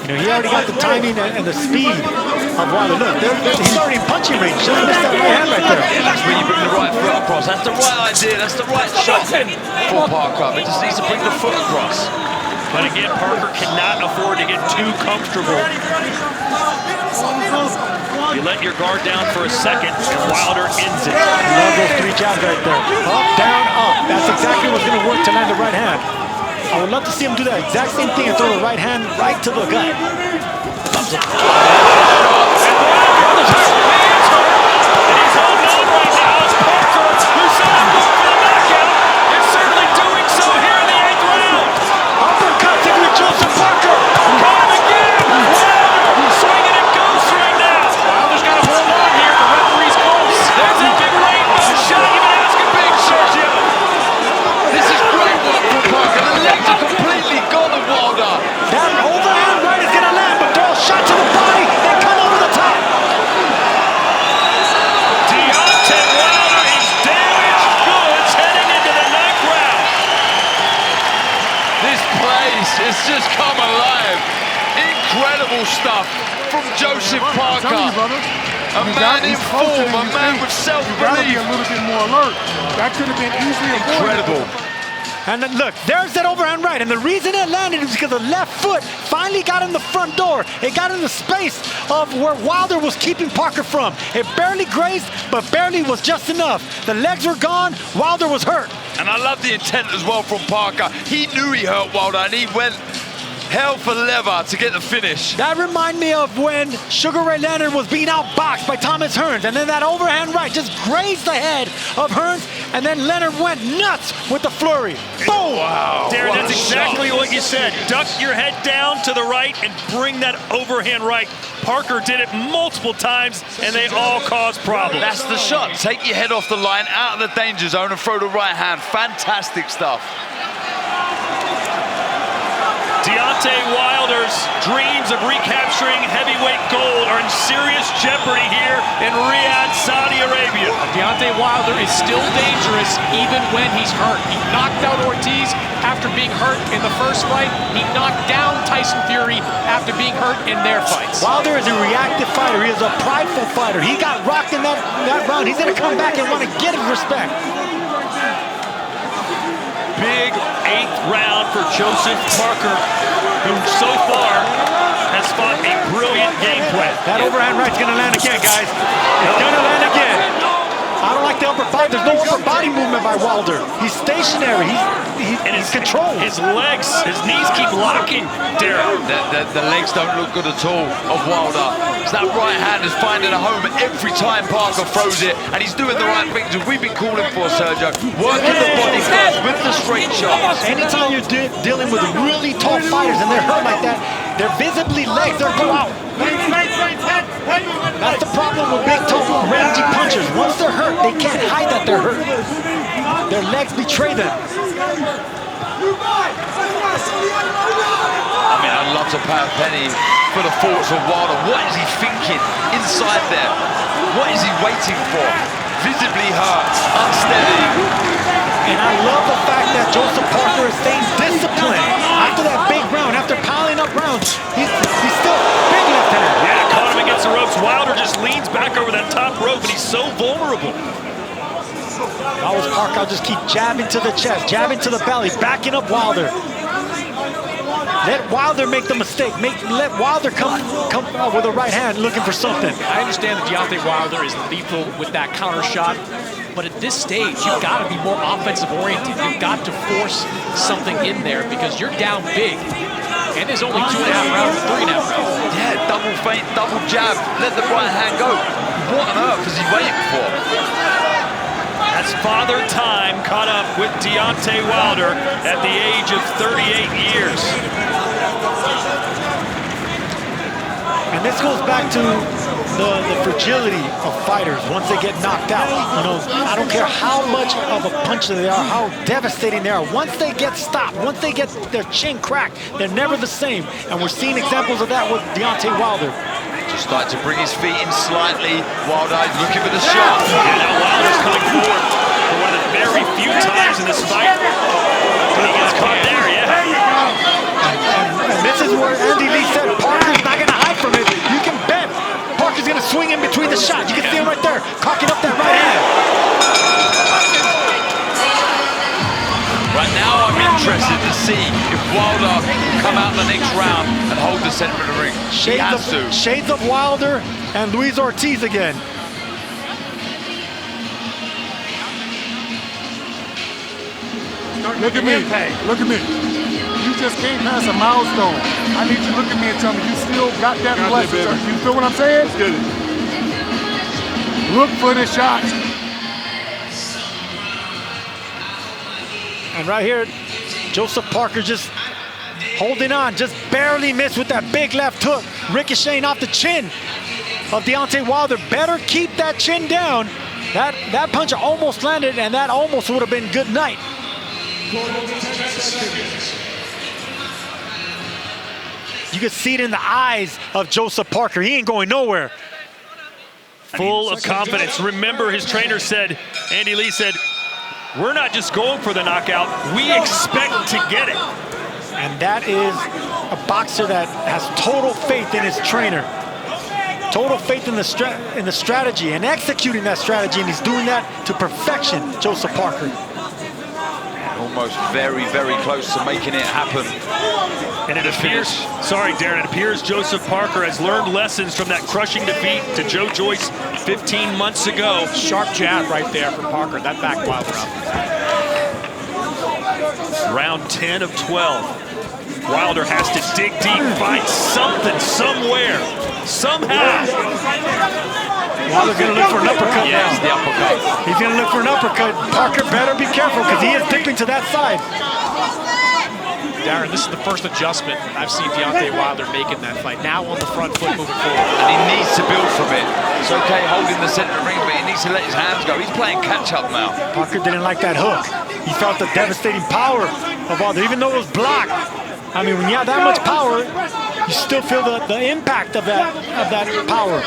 You know, he already got the timing and the speed of Wilder. Look, he's already in punching range. Just missed that right hand right there. Yeah, that's when you bring the right foot across. That's the right idea. That's the right shot for Parker. It just needs to bring the foot across. But again, Parker cannot afford to get too comfortable. You let your guard down for a second, and Wilder ends it. Love those three jabs right there. Up, down, up. That's exactly what's going to work to land the right hand. I would love to see him do that exact same thing and throw the right hand right to the gut. It's just come alive. Incredible stuff from Joseph Parker. A man in form, a man with self-belief. You gotta be a little bit more alert. That could have been easily avoided. Incredible. And then look, there's that overhand right. And the reason it landed is because the left foot finally got in the front door. It got in the space of where Wilder was keeping Parker from. It barely grazed, but barely was just enough. The legs were gone, Wilder was hurt. And I love the intent as well from Parker. He knew he hurt Wilder and he went hell for leather to get the finish. That reminded me of when Sugar Ray Leonard was being outboxed by Thomas Hearns, and then that overhand right just grazed the head of Hearns, and then Leonard went nuts with the flurry. Boom! Wow. Darren, that's exactly what you said. Duck your head down to the right and bring that overhand right. Parker did it multiple times, and they all caused problems. That's the shot. Take your head off the line, out of the danger zone, and throw the right hand. Fantastic stuff. Deontay Wilder's dreams of recapturing heavyweight gold are in serious jeopardy here in Riyadh, Saudi Arabia. Deontay Wilder is still dangerous even when he's hurt. He knocked out Ortiz after being hurt in the first fight. He knocked down Tyson Fury after being hurt in their fights. Wilder is a reactive fighter. He is a prideful fighter. He got rocked in that round. He's going to come back and want to get his respect. Big 8th round for Joseph Parker, who so far has fought a brilliant game plan. That overhand right's gonna land again, guys. It's gonna land again. I don't like the upper body. There's no upper body movement by Wilder. He's stationary. He's controlled. His legs, his knees keep locking, Darren. The legs don't look good at all of Wilder. So that right hand is finding a home every time Parker throws it, and he's doing the right things that we've been calling for, Sergio. Working the body first with the straight shots. Anytime you're dealing with really tall fighters and they're hurt like that, they're visibly legs, they'll go out. That's the problem with big, tall, rangy punchers. Once they're hurt, they can't hide that they're hurt. Their legs betray them. I mean, I'd love to pay a penny for the thoughts of Wilder. What is he thinking inside there? What is he waiting for? Visibly hurt, unsteady. And I love the fact that Joseph Parker is staying disciplined. After that big round, after piling up rounds, he's still big left hand. Yeah, caught him against the ropes. Wilder just leans back over that top rope, and he's so vulnerable. Always Parker, I'll just keep jabbing to the chest, jabbing to the belly, backing up Wilder. Let Wilder make the mistake. Let Wilder come with a right hand looking for something. I understand that Deontay Wilder is lethal with that counter shot, but at this stage, you've got to be more offensive oriented. You've got to force something in there because you're down big. And there's only 2.5 rounds, 3.5 rounds. Yeah, double feint, double jab. Let the right hand go. What on earth is he waiting for? As Father Time caught up with Deontay Wilder at the age of 38 years. And this goes back to the fragility of fighters once they get knocked out. You know, I don't care how much of a puncher they are, how devastating they are. Once they get stopped, once they get their chin cracked, they're never the same. And we're seeing examples of that with Deontay Wilder. Just started to bring his feet in slightly. Wilder looking for the shot. And now Wilder's coming forward for one of the very few times in this fight. He gets caught there, And this is where Andy Lee said Parker's not going to hide from it. You can bet Parker's going to swing in between the shots. You can see him right there, cocking up that right hand. Right now, I'm interested to see if Wilder can come out the next round and hold the center of the ring. Shades of Wilder and Luis Ortiz again. Look at me. Look at me. You just came past a milestone. I need you to look at me and tell me you still got that blessing. You feel what I'm saying? Let's get it. Look for the shot. And right here, Joseph Parker just holding on, just barely missed with that big left hook, ricocheting off the chin of Deontay Wilder. Better keep that chin down. That punch almost landed, and that almost would have been good night. You can see it in the eyes of Joseph Parker. He ain't going nowhere. full of confidence. Remember, his trainer said, Andy Lee said, we're not just going for the knockout, we expect to get it. And that is a boxer that has total faith in his trainer. Total faith in the strategy and executing that strategy, and he's doing that to perfection, Joseph Parker. Almost very, very close to making it happen. And it appears, sorry Darren, it appears Joseph Parker has learned lessons from that crushing defeat to Joe Joyce 15 months ago. Sharp jab right there from Parker, that backed Wilder up. Round 10 of 12. Wilder has to dig deep, find something, somewhere, somehow. Wilder's gonna look for an uppercut now. The uppercut. He's gonna look for an uppercut. Parker better be careful because he is dipping to that side. Darren, this is the first adjustment I've seen Deontay Wilder make in that fight. Now on the front foot moving forward. And he needs to build from it. It's okay holding the center ring, but he needs to let his hands go. He's playing catch up now. Parker didn't like that hook. He felt the devastating power of Wilder, even though it was blocked. I mean, when you have that much power, you still feel the impact of that power.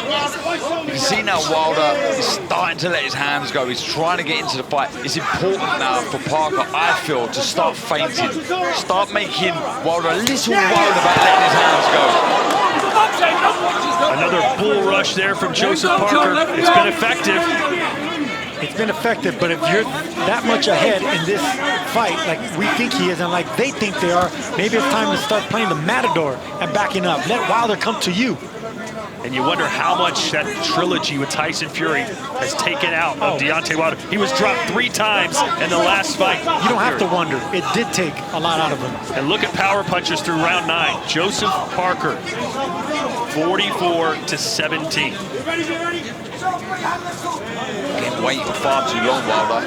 You can see now Wilder is starting to let his hands go. He's trying to get into the fight. It's important now for Parker, I feel, to start feinting. Start making Wilder a little worried about letting his hands go. Another bull rush there from Joseph Parker. It's been effective. It's been effective, but if you're that much ahead in this fight, like we think he is and like they think they are, maybe it's time to start playing the matador and backing up. Let Wilder come to you. And you wonder how much that trilogy with Tyson Fury has taken out of Deontay Wilder. He was dropped 3 times in the last fight. You don't have to wonder. It did take a lot out of him. And look at power punches through round 9. Joseph Parker, 44-17. Been waiting far too long, Wilder.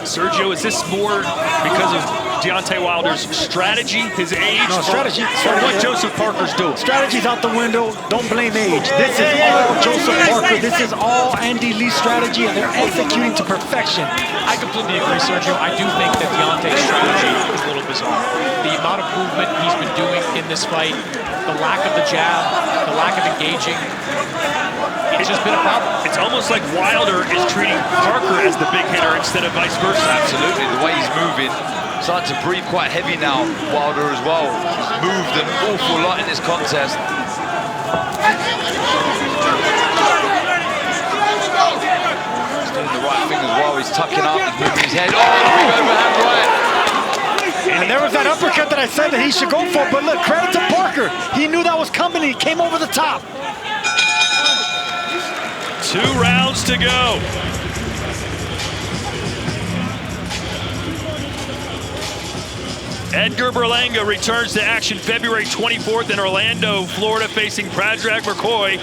Sergio, is this more because of Deontay Wilder's strategy, his age? No, strategy. Or what Joseph Parker's doing? Strategy's out the window. Don't blame age. This is all Joseph Parker. This is all Andy Lee's strategy, and they're executing to perfection. I completely agree, Sergio. I do think that Deontay's strategy is a little bizarre. The amount of movement he's been doing in this fight, the lack of the jab, the lack of engaging, it's just been a problem. It's almost like Wilder is treating Parker as the big hitter instead of vice versa. Absolutely, the way he's moving, starting to breathe quite heavy now, Wilder as well. He's moved an awful lot in this contest. Still in the the right thing as well. He's tucking up, he's moving his head. Oh, the big overhand right. And there was that uppercut that I said that he should go for, but look, credit to Parker. He knew that was coming, he came over the top. 2 rounds to go. Edgar Berlanga returns to action February 24th in Orlando, Florida, facing Predrag McCoy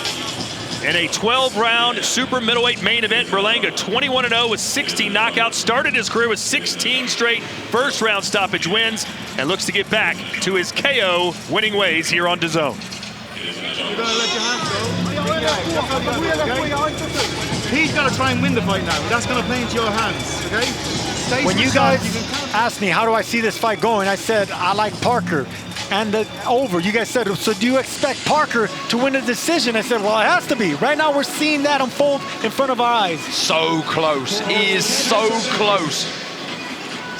in a 12-round super middleweight main event. Berlanga 21-0 with 16 knockouts, started his career with 16 straight first-round stoppage wins, and looks to get back to his KO winning ways here on DAZN. He's got to try and win the fight now. That's going to play into your hands, okay? When you guys asked me, how do I see this fight going? I said, I like Parker. And the over, you guys said, so do you expect Parker to win a decision? I said, well, it has to be. Right now, we're seeing that unfold in front of our eyes. So close. He is so close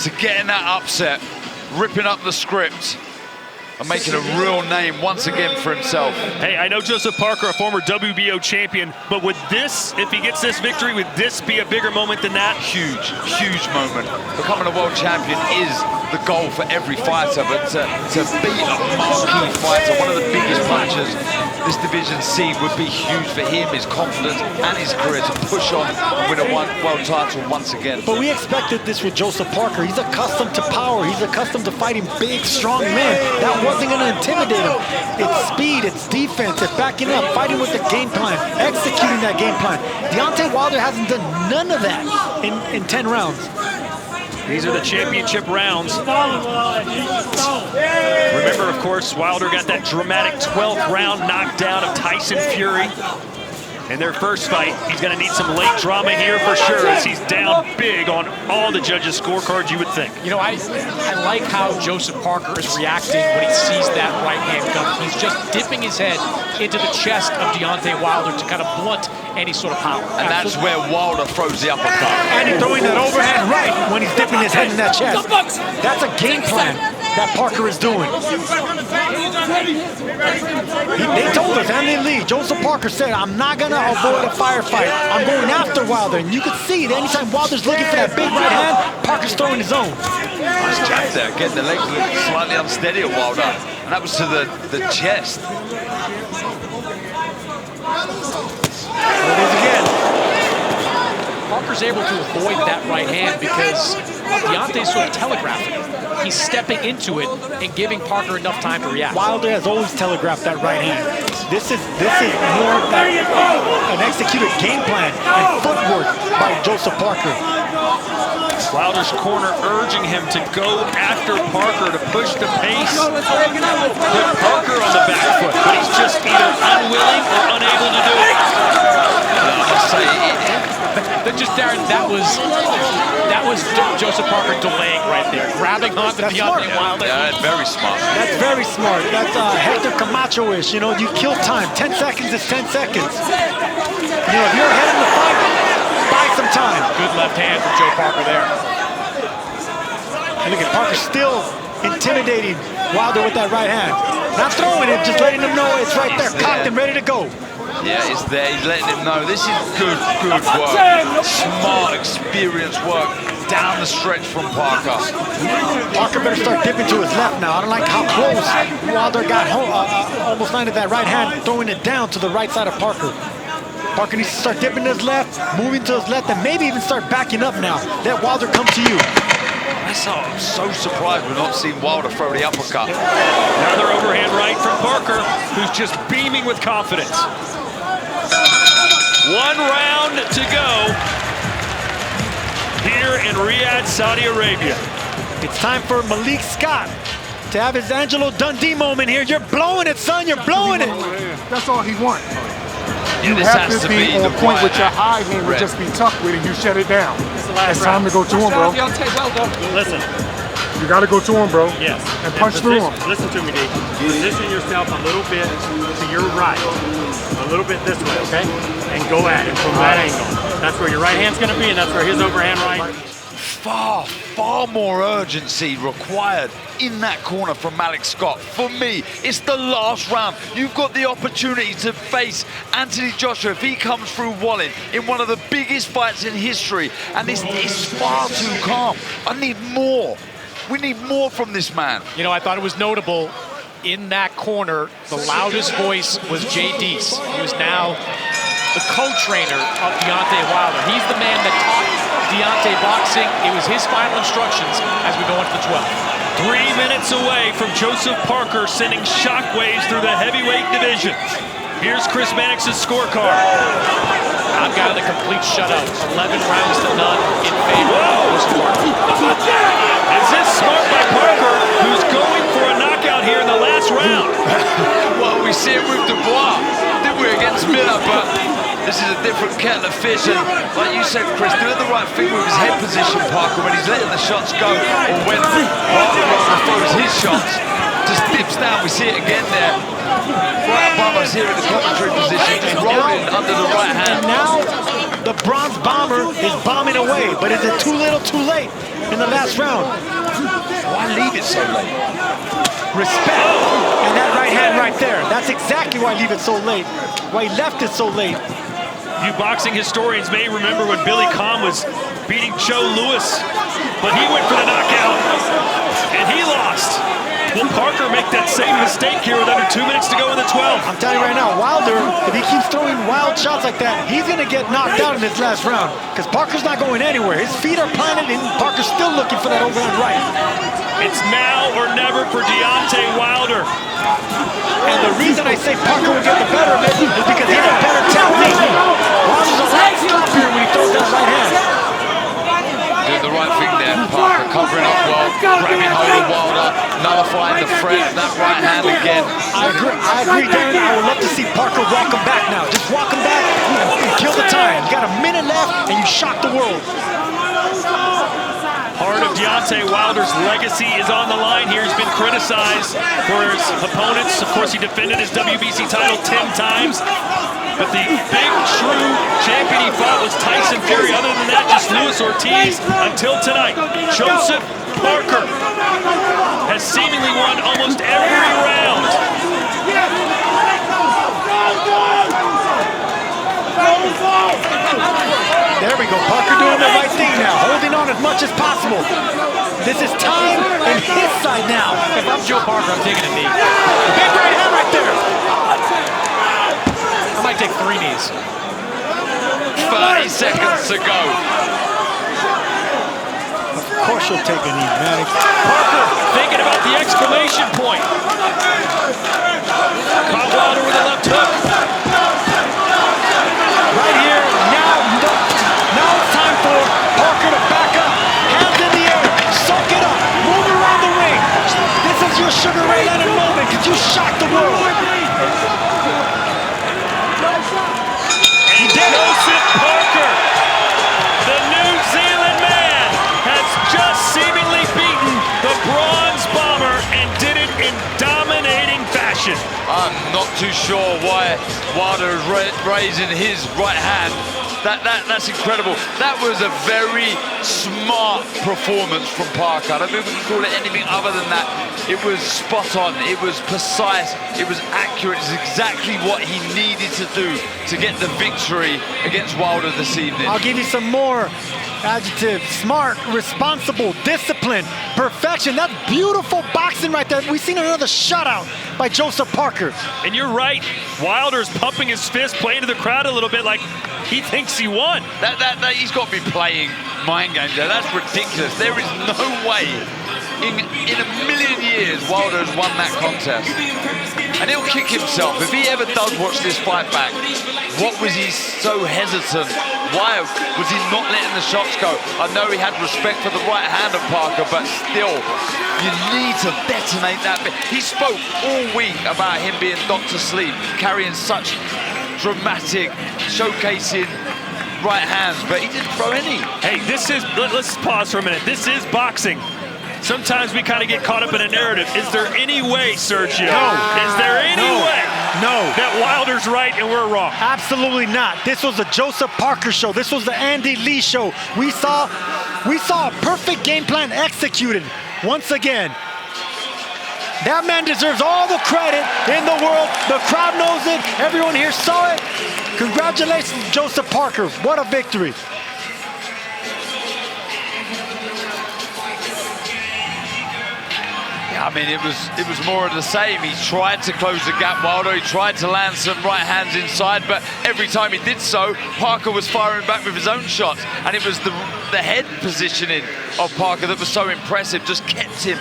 to getting that upset, ripping up the script, and making a real name once again for himself. Hey, I know Joseph Parker, a former WBO champion, but would this, if he gets this victory, would this be a bigger moment than that? Huge, huge moment. Becoming a world champion is the goal for every fighter, but to beat a marquee fighter, one of the biggest punchers this division see, would be huge for him, his confidence and his career to push on and win a world title once again. But we expected this with Joseph Parker. He's accustomed to power. He's accustomed to fighting big, strong men. That wasn't going to intimidate him. It's speed, it's defense, it's backing up, fighting with the game plan, executing that game plan. Deontay Wilder hasn't done none of that in 10 rounds. These are the championship rounds. Remember, of course, Wilder got that dramatic 12th round knockdown of Tyson Fury in their first fight. He's going to need some late drama here for sure, as he's down big on all the judges' scorecards, you would think. You know, I like how Joseph Parker is reacting when he sees that right-hand gun. He's just dipping his head into the chest of Deontay Wilder to kind of blunt any sort of power. And that's where Wilder throws the uppercut. And he's throwing that overhand right when he's dipping his head in that chest. That's a game plan that Parker is doing. They told us, Andy Lee, Joseph Parker said, I'm not going to avoid a firefight. I'm going after Wilder. And you can see it. Anytime Wilder's looking for that big right hand, Parker's throwing his own. Nice jab there, getting the legs slightly unsteady at Wilder. And that was to the chest. There it is again. Parker's able to avoid that right hand because Deontay's sort of telegraphing it. He's stepping into it and giving Parker enough time to react. Wilder has always telegraphed that right hand. This is more an executed game plan and footwork by Joseph Parker. Wilder's corner urging him to go after Parker to push the pace. Put Parker on the back foot, but he's just either unwilling or unable to do it. Darren, that was Joseph Parker delaying right there, grabbing onto Deontay Wilder. Yeah, very smart. That's very smart. That's Hector Camacho-ish. You know, you kill time. 10 seconds is 10 seconds. You know, if you're ahead in the fight, buy some time. Good left hand from Joe Parker there. And look at Parker still intimidating Wilder with that right hand. Not throwing it, just letting him know it's right there, cocked and ready to go. Yeah, it's there. He's letting him know this is good work. Smart, experienced work down the stretch from Parker. Parker better start dipping to his left now. I don't like how close Wilder got almost landed that right hand, throwing it down to the right side of Parker. Parker needs to start dipping to his left, moving to his left, and maybe even start backing up now. Let Wilder come to you. I'm so surprised we're not seeing Wilder throw the uppercut. Another overhand right from Parker, who's just beaming with confidence. 1 round to go here in Riyadh, Saudi Arabia. It's time for Malik Scott to have his Angelo Dundee moment here. You're blowing it, son. You're blowing it. That's all he wants. Yeah, You have to be on point with your high hand, would just be tough with it. You shut it down. It's time to go to him, bro. Listen. You got to go to him, bro. Yes. And punch through him. Listen to me, D. Position yourself a little bit to your right. A little bit this way, okay? And go at it from that angle. That's where your right hand's going to be, and that's where his overhand right. far, far more urgency required in that corner from Malik Scott. For me, it's the last round. You've got the opportunity to face Anthony Joshua if he comes through walling in one of the biggest fights in history, and it's far too calm. I need more. We need more from this man. You know, I thought it was notable in that corner, the loudest voice was Jay Deese. He was now the co-trainer of Deontay Wilder. He's the man that taught Deontay boxing. It was his final instructions as we go into the 12th. 3 minutes away from Joseph Parker sending shockwaves through the heavyweight division. Here's Chris Mannix's scorecard. I've got a complete shutout. 11 rounds to none in favor of Joseph Parker. Is this smart by Parker, who's going for a knockout here in the last round? Well, we see it with Dubois, didn't we, against Miller, but this is a different kettle of fish, and like you said, Chris, doing the right thing with his head position, Parker, when he's letting the shots go, or when Wilder throws his shots, just dips down. We see it again there, right above us here in the commentary position, just rolling under the right hand. And now the Bronze Bomber is bombing away, but is it too little, too late in the last round? Why leave it so late? Respect. And that right hand right there, that's exactly why I leave it so late, why he left it so late. You boxing historians may remember when Billy Conn was beating Joe Louis, but he went for the knockout, and he lost. Will Parker make that same mistake here with under 2 minutes to go in the 12th? I'm telling you right now, Wilder, if he keeps throwing wild shots like that, he's going to get knocked out in this last round, because Parker's not going anywhere. His feet are planted, and Parker's still looking for that overhand right. It's now or never for Deontay Wilder. And the reason I say Parker will get the better of it is because he has a better technique. Wilder's a lot sloppier when he throws that right hand. Doing the right thing there, Parker covering up well, grabbing hold of Wilder, nullifying the threat, that right hand again. I agree, Darren. I would love to see Parker walk him back now. Just walk him back and kill the time. You got a minute left and you shock the world. Part of Deontay Wilder's legacy is on the line here. He's been criticized for his opponents. Of course, he defended his WBC title 10 times. But the big, true champion he fought was Tyson Fury. Other than that, just Luis Ortiz until tonight. Joseph Parker has seemingly won almost every round. There we go. Parker doing the right thing now, holding on as much as possible. This is time in his side now. If I'm Joe Parker, I'm taking a knee. Big right hand right there. I might take 3 knees. 30 seconds to go. Of course you'll take a knee, man. Parker thinking about the exclamation point. Caught Wilder with a left hook. Right here, now it's time for Parker to back up. Hands in the air, soak it up, move around the ring. This is your Sugar Ray Leonard moment because you shocked the world. He did it. Joseph Parker, the New Zealand man, has just seemingly beaten the Bronze Bomber and did it in dominating fashion. I'm not too sure why Wilder is raising his right hand. That's incredible. That was a very smart performance from Parker. I don't think we can call it anything other than that. It was spot on, it was precise, it was accurate. It's exactly what he needed to do to get the victory against Wilder this evening. I'll give you some more adjectives. Smart, responsible, disciplined, perfection. That's beautiful boxing right there. We've seen another shutout by Joseph Parker. And you're right, Wilder's pumping his fist, playing to the crowd a little bit like he thinks he won. He's got to be playing mind games there. That's ridiculous. There is no way in a million years Wilder has won that contest. And he'll kick himself if he ever does watch this fight back. What was he so hesitant? Why was he not letting the shots go? I know he had respect for the right hand of Parker, but still, you need to detonate that bit. He spoke all week about him being Dr. Sleep, carrying such dramatic, showcasing right hands, but he didn't throw any. Hey, let's pause for a minute. This is boxing. Sometimes we kind of get caught up in a narrative. Is there any way, Sergio? No. Is there any way that Wilder's right and we're wrong? Absolutely not. This was the Joseph Parker show. This was the Andy Lee show. We saw We saw a perfect game plan executed once again. That man deserves all the credit in the world. The crowd knows it. Everyone here saw it. Congratulations, Joseph Parker. What a victory. I mean, it was more of the same. He tried to close the gap, Wilder. He tried to land some right hands inside, but every time he did so, Parker was firing back with his own shots. And it was the head positioning of Parker that was so impressive, just kept him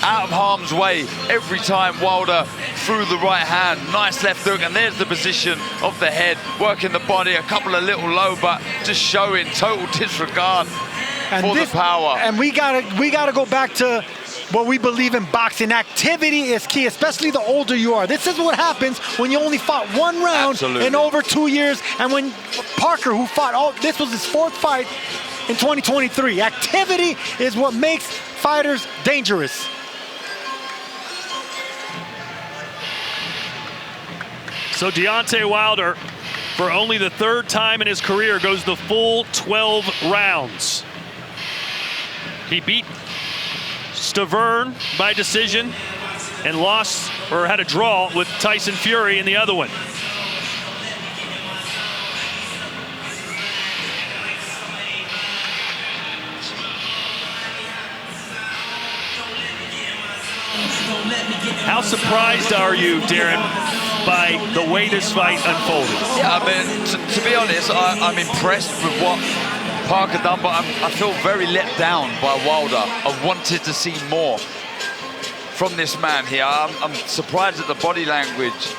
out of harm's way every time Wilder threw the right hand. Nice left hook, and there's the position of the head, working the body, a couple a little low, but just showing total disregard for the power. And we gotta go back to what we believe in boxing. Activity is key, especially the older you are. This is what happens when you only fought one round in over 2 years. And when Parker, who fought this was his 4th fight in 2023. Activity is what makes fighters dangerous. So Deontay Wilder, for only the 3rd time in his career, goes the full 12 rounds. He beat Stavern by decision and lost, or had a draw with Tyson Fury in the other one. How surprised are you, Darren, by the way this fight unfolded? Yeah, I mean, to be honest, I'm impressed with what Parker done, but I feel very let down by Wilder. I wanted to see more from this man here. I'm surprised at the body language,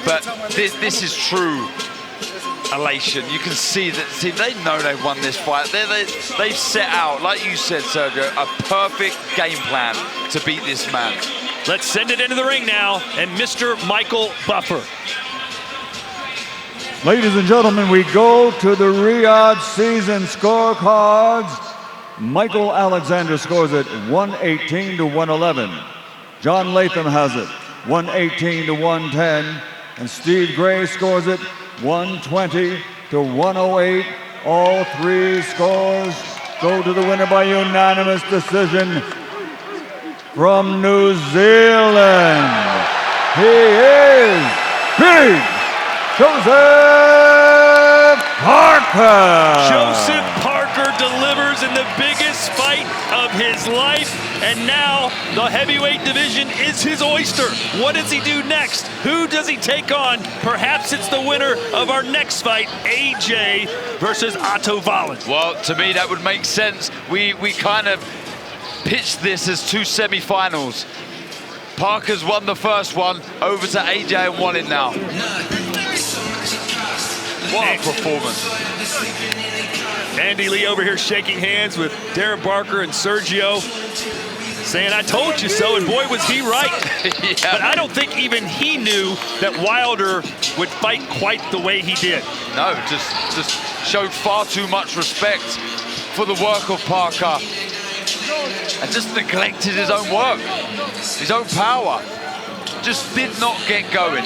but this is true elation. You can see that they know they've won this fight. They've set out, like you said, Sergio, a perfect game plan to beat this man. Let's send it into the ring now, and Mr. Michael Buffer. Ladies and gentlemen, we go to the Riyadh season scorecards. Michael Alexander scores it 118 to 111. John Latham has it 118 to 110. And Steve Gray scores it 120 to 108. All 3 scores go to the winner by unanimous decision from New Zealand. He is Big Joseph Parker. Joseph Parker delivers in the biggest fight of his life, and now the heavyweight division is his oyster. What does he do next? Who does he take on? Perhaps it's the winner of our next fight, AJ versus Otto Wallen. Well, to me, that would make sense. We kind of pitched this as 2 semi-finals. Parker's won the first one, over to AJ and Wallen now. What a performance. Andy Lee over here shaking hands with Darren Barker and Sergio, saying, I told you so, and boy, was he right. Yeah. But I don't think even he knew that Wilder would fight quite the way he did. No, just showed far too much respect for the work of Parker and just neglected his own work, his own power. Just did not get going.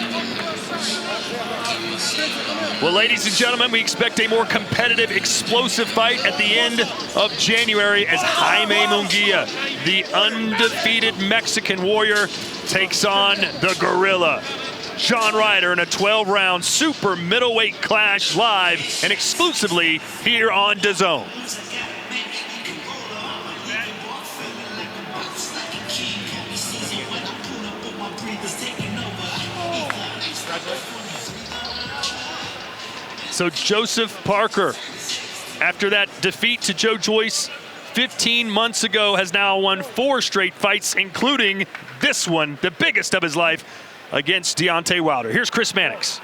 Well, ladies and gentlemen, we expect a more competitive, explosive fight at the end of January as Jaime Munguia, the undefeated Mexican warrior, takes on the Gorilla, Sean Ryder, in a 12-round super middleweight clash live and exclusively here on DAZN. So Joseph Parker, after that defeat to Joe Joyce 15 months ago, has now won 4 straight fights, including this one, the biggest of his life, against Deontay Wilder. Here's Chris Mannix.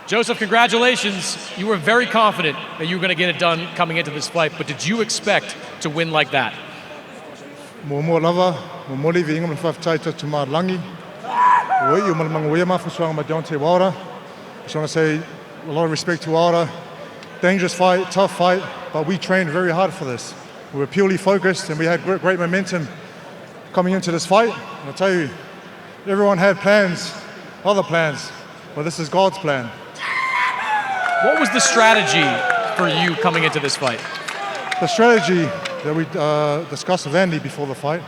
Joseph, congratulations. You were very confident that you were going to get it done coming into this fight, but did you expect to win like that? I just want to say a lot of respect to Wilder. Dangerous fight, tough fight, but we trained very hard for this. We were purely focused and we had great momentum coming into this fight. And I'll tell you, everyone had plans, other plans, but this is God's plan. What was the strategy for you coming into this fight? the strategy that we discussed with Andy before the fight,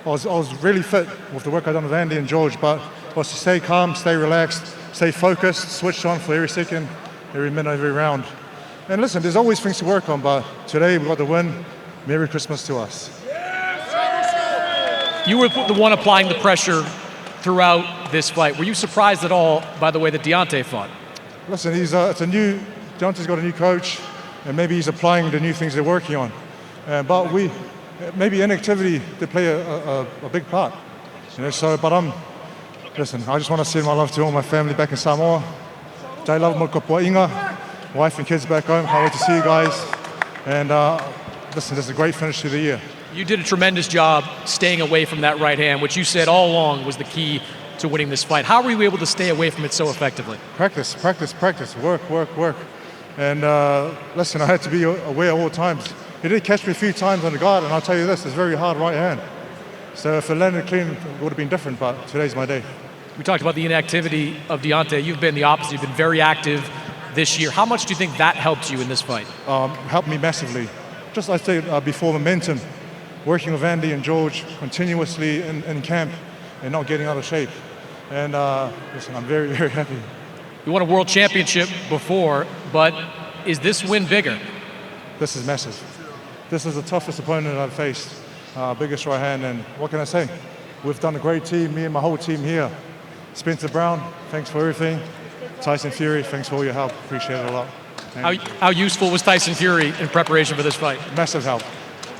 I was really fit with the work I'd done with Andy and George, but was to stay calm, stay relaxed, stay focused, switched on for every second, every minute, every round. And listen, there's always things to work on, but today we got the win. Merry Christmas to us. You were the one applying the pressure throughout this fight. Were you surprised at all by the way that Deontay fought? Listen, Deontay's got a new coach, and maybe he's applying the new things they're working on. But maybe inactivity did play a big part. Listen, I just want to send my love to all my family back in Samoa. Dai love mo ka poinga, wife and kids back home. Can't wait to see you guys. And listen, this is a great finish to the year. You did a tremendous job staying away from that right hand, which you said all along was the key to winning this fight. How were you able to stay away from it so effectively? Practice, work. And listen, I had to be aware all times. He did catch me a few times on the guard, and I'll tell you this, it's very hard right hand. So if it landed clean, it would have been different, but today's my day. We talked about the inactivity of Deontay. You've been the opposite. You've been very active this year. How much do you think that helped you in this fight? Helped me massively. Just like I said before, momentum. Working with Andy and George continuously in camp and not getting out of shape. And listen, I'm very, very happy. You won a world championship before, but is this win bigger? This is massive. This is the toughest opponent I've faced. Biggest right hand, and what can I say? We've done a great team, me and my whole team here. Spencer Brown, thanks for everything. Tyson Fury, thanks for all your help. Appreciate it a lot. How useful was Tyson Fury in preparation for this fight? Massive help.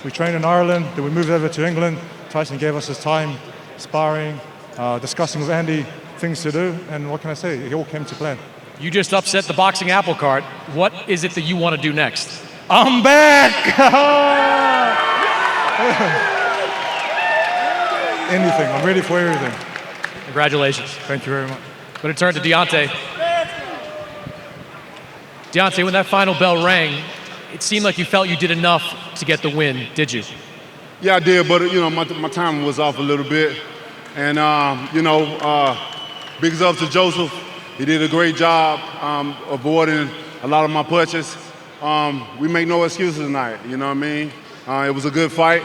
We trained in Ireland, then we moved over to England. Tyson gave us his time, sparring, discussing with Andy things to do, and what can I say? It all came to plan. You just upset the boxing apple cart. What is it that you want to do next? I'm back! Anything, I'm ready for everything. Congratulations. Thank you very much. I'm going to turn to Deontay. Deontay, when that final bell rang, it seemed like you felt you did enough to get the win, did you? Yeah, I did, but my timing was off a little bit. And big ups to Joseph. He did a great job avoiding a lot of my punches. We make no excuses tonight, you know what I mean? It was a good fight,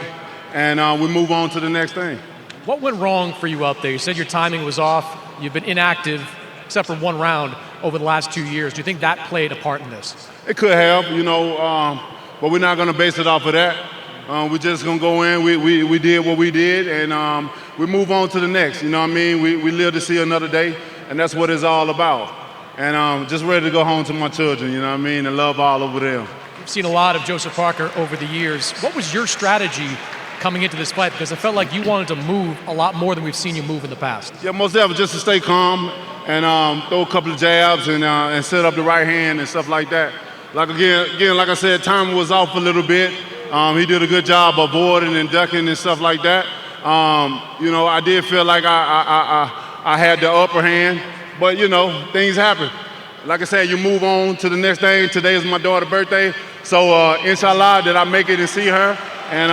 and we move on to the next thing. What went wrong for you out there? You said your timing was off. You've been inactive, except for one round, over the last 2 years. Do you think that played a part in this? It could have, but we're not going to base it off of that. We're just going to go in. We did what we did, and we move on to the next. You know what I mean? We live to see another day, and that's what it's all about. And just ready to go home to my children, you know what I mean, and love all over them. You've seen a lot of Joseph Parker over the years. What was your strategy coming into this fight? Because it felt like you wanted to move a lot more than we've seen you move in the past. Yeah, most definitely, just to stay calm and throw a couple of jabs and set up the right hand and stuff like that. Like again, like I said, time was off a little bit. He did a good job avoiding and ducking and stuff like that. I did feel like I had the upper hand, but things happen. Like I said, you move on to the next day. Today is my daughter's birthday, so inshallah that I make it and see her. And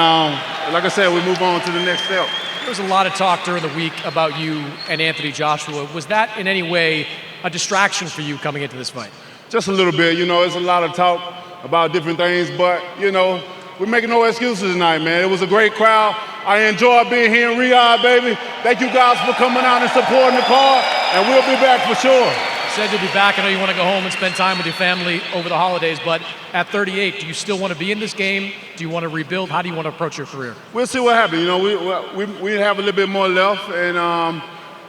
like I said, we move on to the next step. There was a lot of talk during the week about you and Anthony Joshua. Was that in any way a distraction for you coming into this fight? Just a little bit. It's a lot of talk about different things, but we're making no excuses tonight, man. It was a great crowd. I enjoyed being here in Riyadh, baby. Thank you guys for coming out and supporting the card, and we'll be back for sure. You said you'll be back. I know you want to go home and spend time with your family over the holidays, but at 38, do you still want to be in this game? Do you want to rebuild? How do you want to approach your career? We'll see what happens. We have a little bit more left, and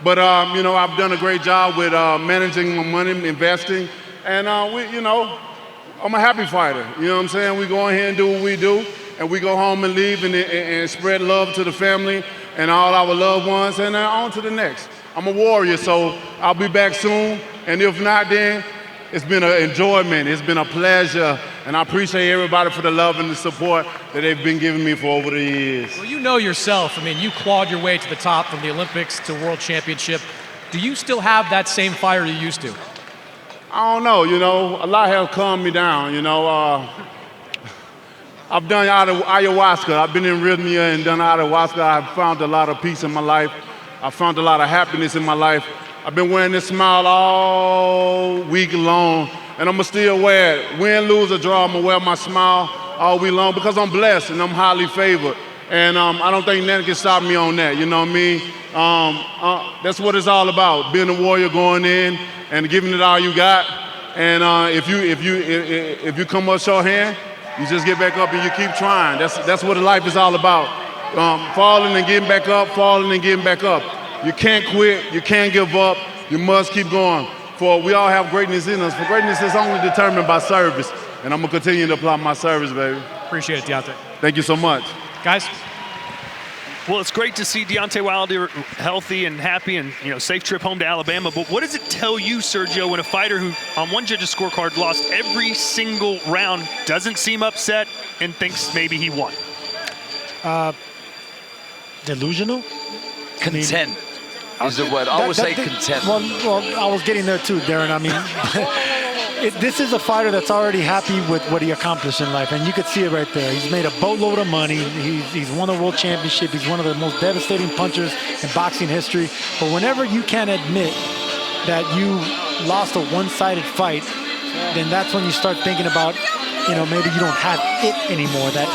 but I've done a great job with managing my money, investing, and I'm a happy fighter. You know what I'm saying? We go in here and do what we do, and we go home and leave and spread love to the family and all our loved ones, and on to the next. I'm a warrior, so I'll be back soon. And if not, then it's been an enjoyment. It's been a pleasure. And I appreciate everybody for the love and the support that they've been giving me for over the years. Well, you know yourself. I mean, you clawed your way to the top from the Olympics to World Championship. Do you still have that same fire you used to? I don't know. A lot has calmed me down. I've done ayahuasca. I've been in Rhythmia and done ayahuasca. I've found a lot of peace in my life. I found a lot of happiness in my life. I've been wearing this smile all week long, and I'm going to still wear it. Win, lose, or draw, I'm going to wear my smile all week long because I'm blessed and I'm highly favored. And I don't think nothing can stop me on that, you know what I mean? That's what it's all about, being a warrior, going in and giving it all you got. And if you come up shorthand, you just get back up and you keep trying. That's what life is all about. Falling and getting back up, falling and getting back up. You can't quit, you can't give up, you must keep going. For we all have greatness in us. For greatness is only determined by service. And I'm gonna continue to apply my service, baby. Appreciate it, Deontay. Thank you so much. Guys. Well, it's great to see Deontay Wilder healthy and happy and, you know, safe trip home to Alabama. But what does it tell you, Sergio, when a fighter who on one judge's scorecard lost every single round doesn't seem upset and thinks maybe he won? Delusional? Content is the word. I would say content. Well, I was getting there too, Darren. I mean, this is a fighter that's already happy with what he accomplished in life, and you could see it right there. He's made a boatload of money. He's won a world championship. He's one of the most devastating punchers in boxing history. But whenever you can't admit that you lost a one-sided fight, then that's when you start thinking about, you know, maybe you don't have it anymore, that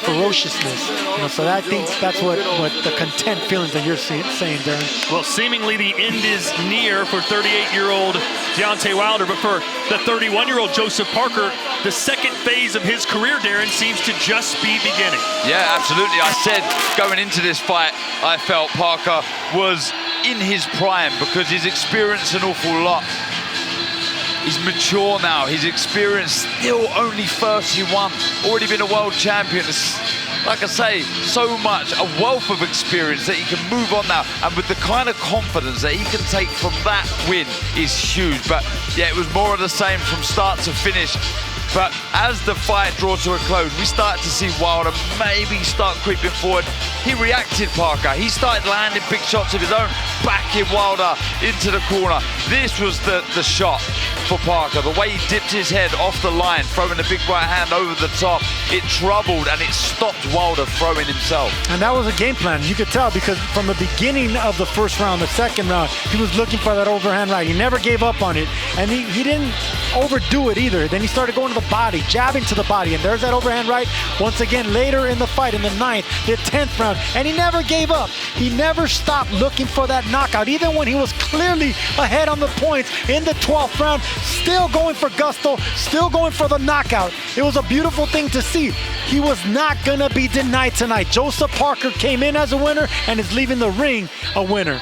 ferociousness. You know, so I think that's what the content feelings that you're saying, Darren. Well, seemingly the end is near for 38-year-old Deontay Wilder, but for the 31-year-old Joseph Parker, the second phase of his career, Darren, seems to just be beginning. Yeah, absolutely. I said going into this fight, I felt Parker was in his prime because he's experienced an awful lot. He's mature now, he's experienced, still only 31, already been a world champion. It's, like I say, so much, a wealth of experience that he can move on now. And with the kind of confidence that he can take from that win is huge. But yeah, it was more of the same from start to finish. But as the fight draws to a close, we started to see Wilder maybe start creeping forward. He reacted, Parker. He started landing big shots of his own, backing Wilder into the corner. This was the shot for Parker. The way he dipped his head off the line, throwing the big right hand over the top, it troubled and it stopped Wilder throwing himself. And that was a game plan. You could tell because from the beginning of the first round, the second round, he was looking for that overhand right. He never gave up on it. And he didn't overdo it either. Then he started going to the body, jabbing to the body. And there's that overhand right. Once again, later in the fight, in the 9th, the 10th round. And he never gave up. He never stopped looking for that knockout. Even when he was clearly ahead on the points in the 12th round, still going for gusto, still going for the knockout. It was a beautiful thing to see. He was not gonna be denied tonight. Joseph Parker came in as a winner and is leaving the ring a winner.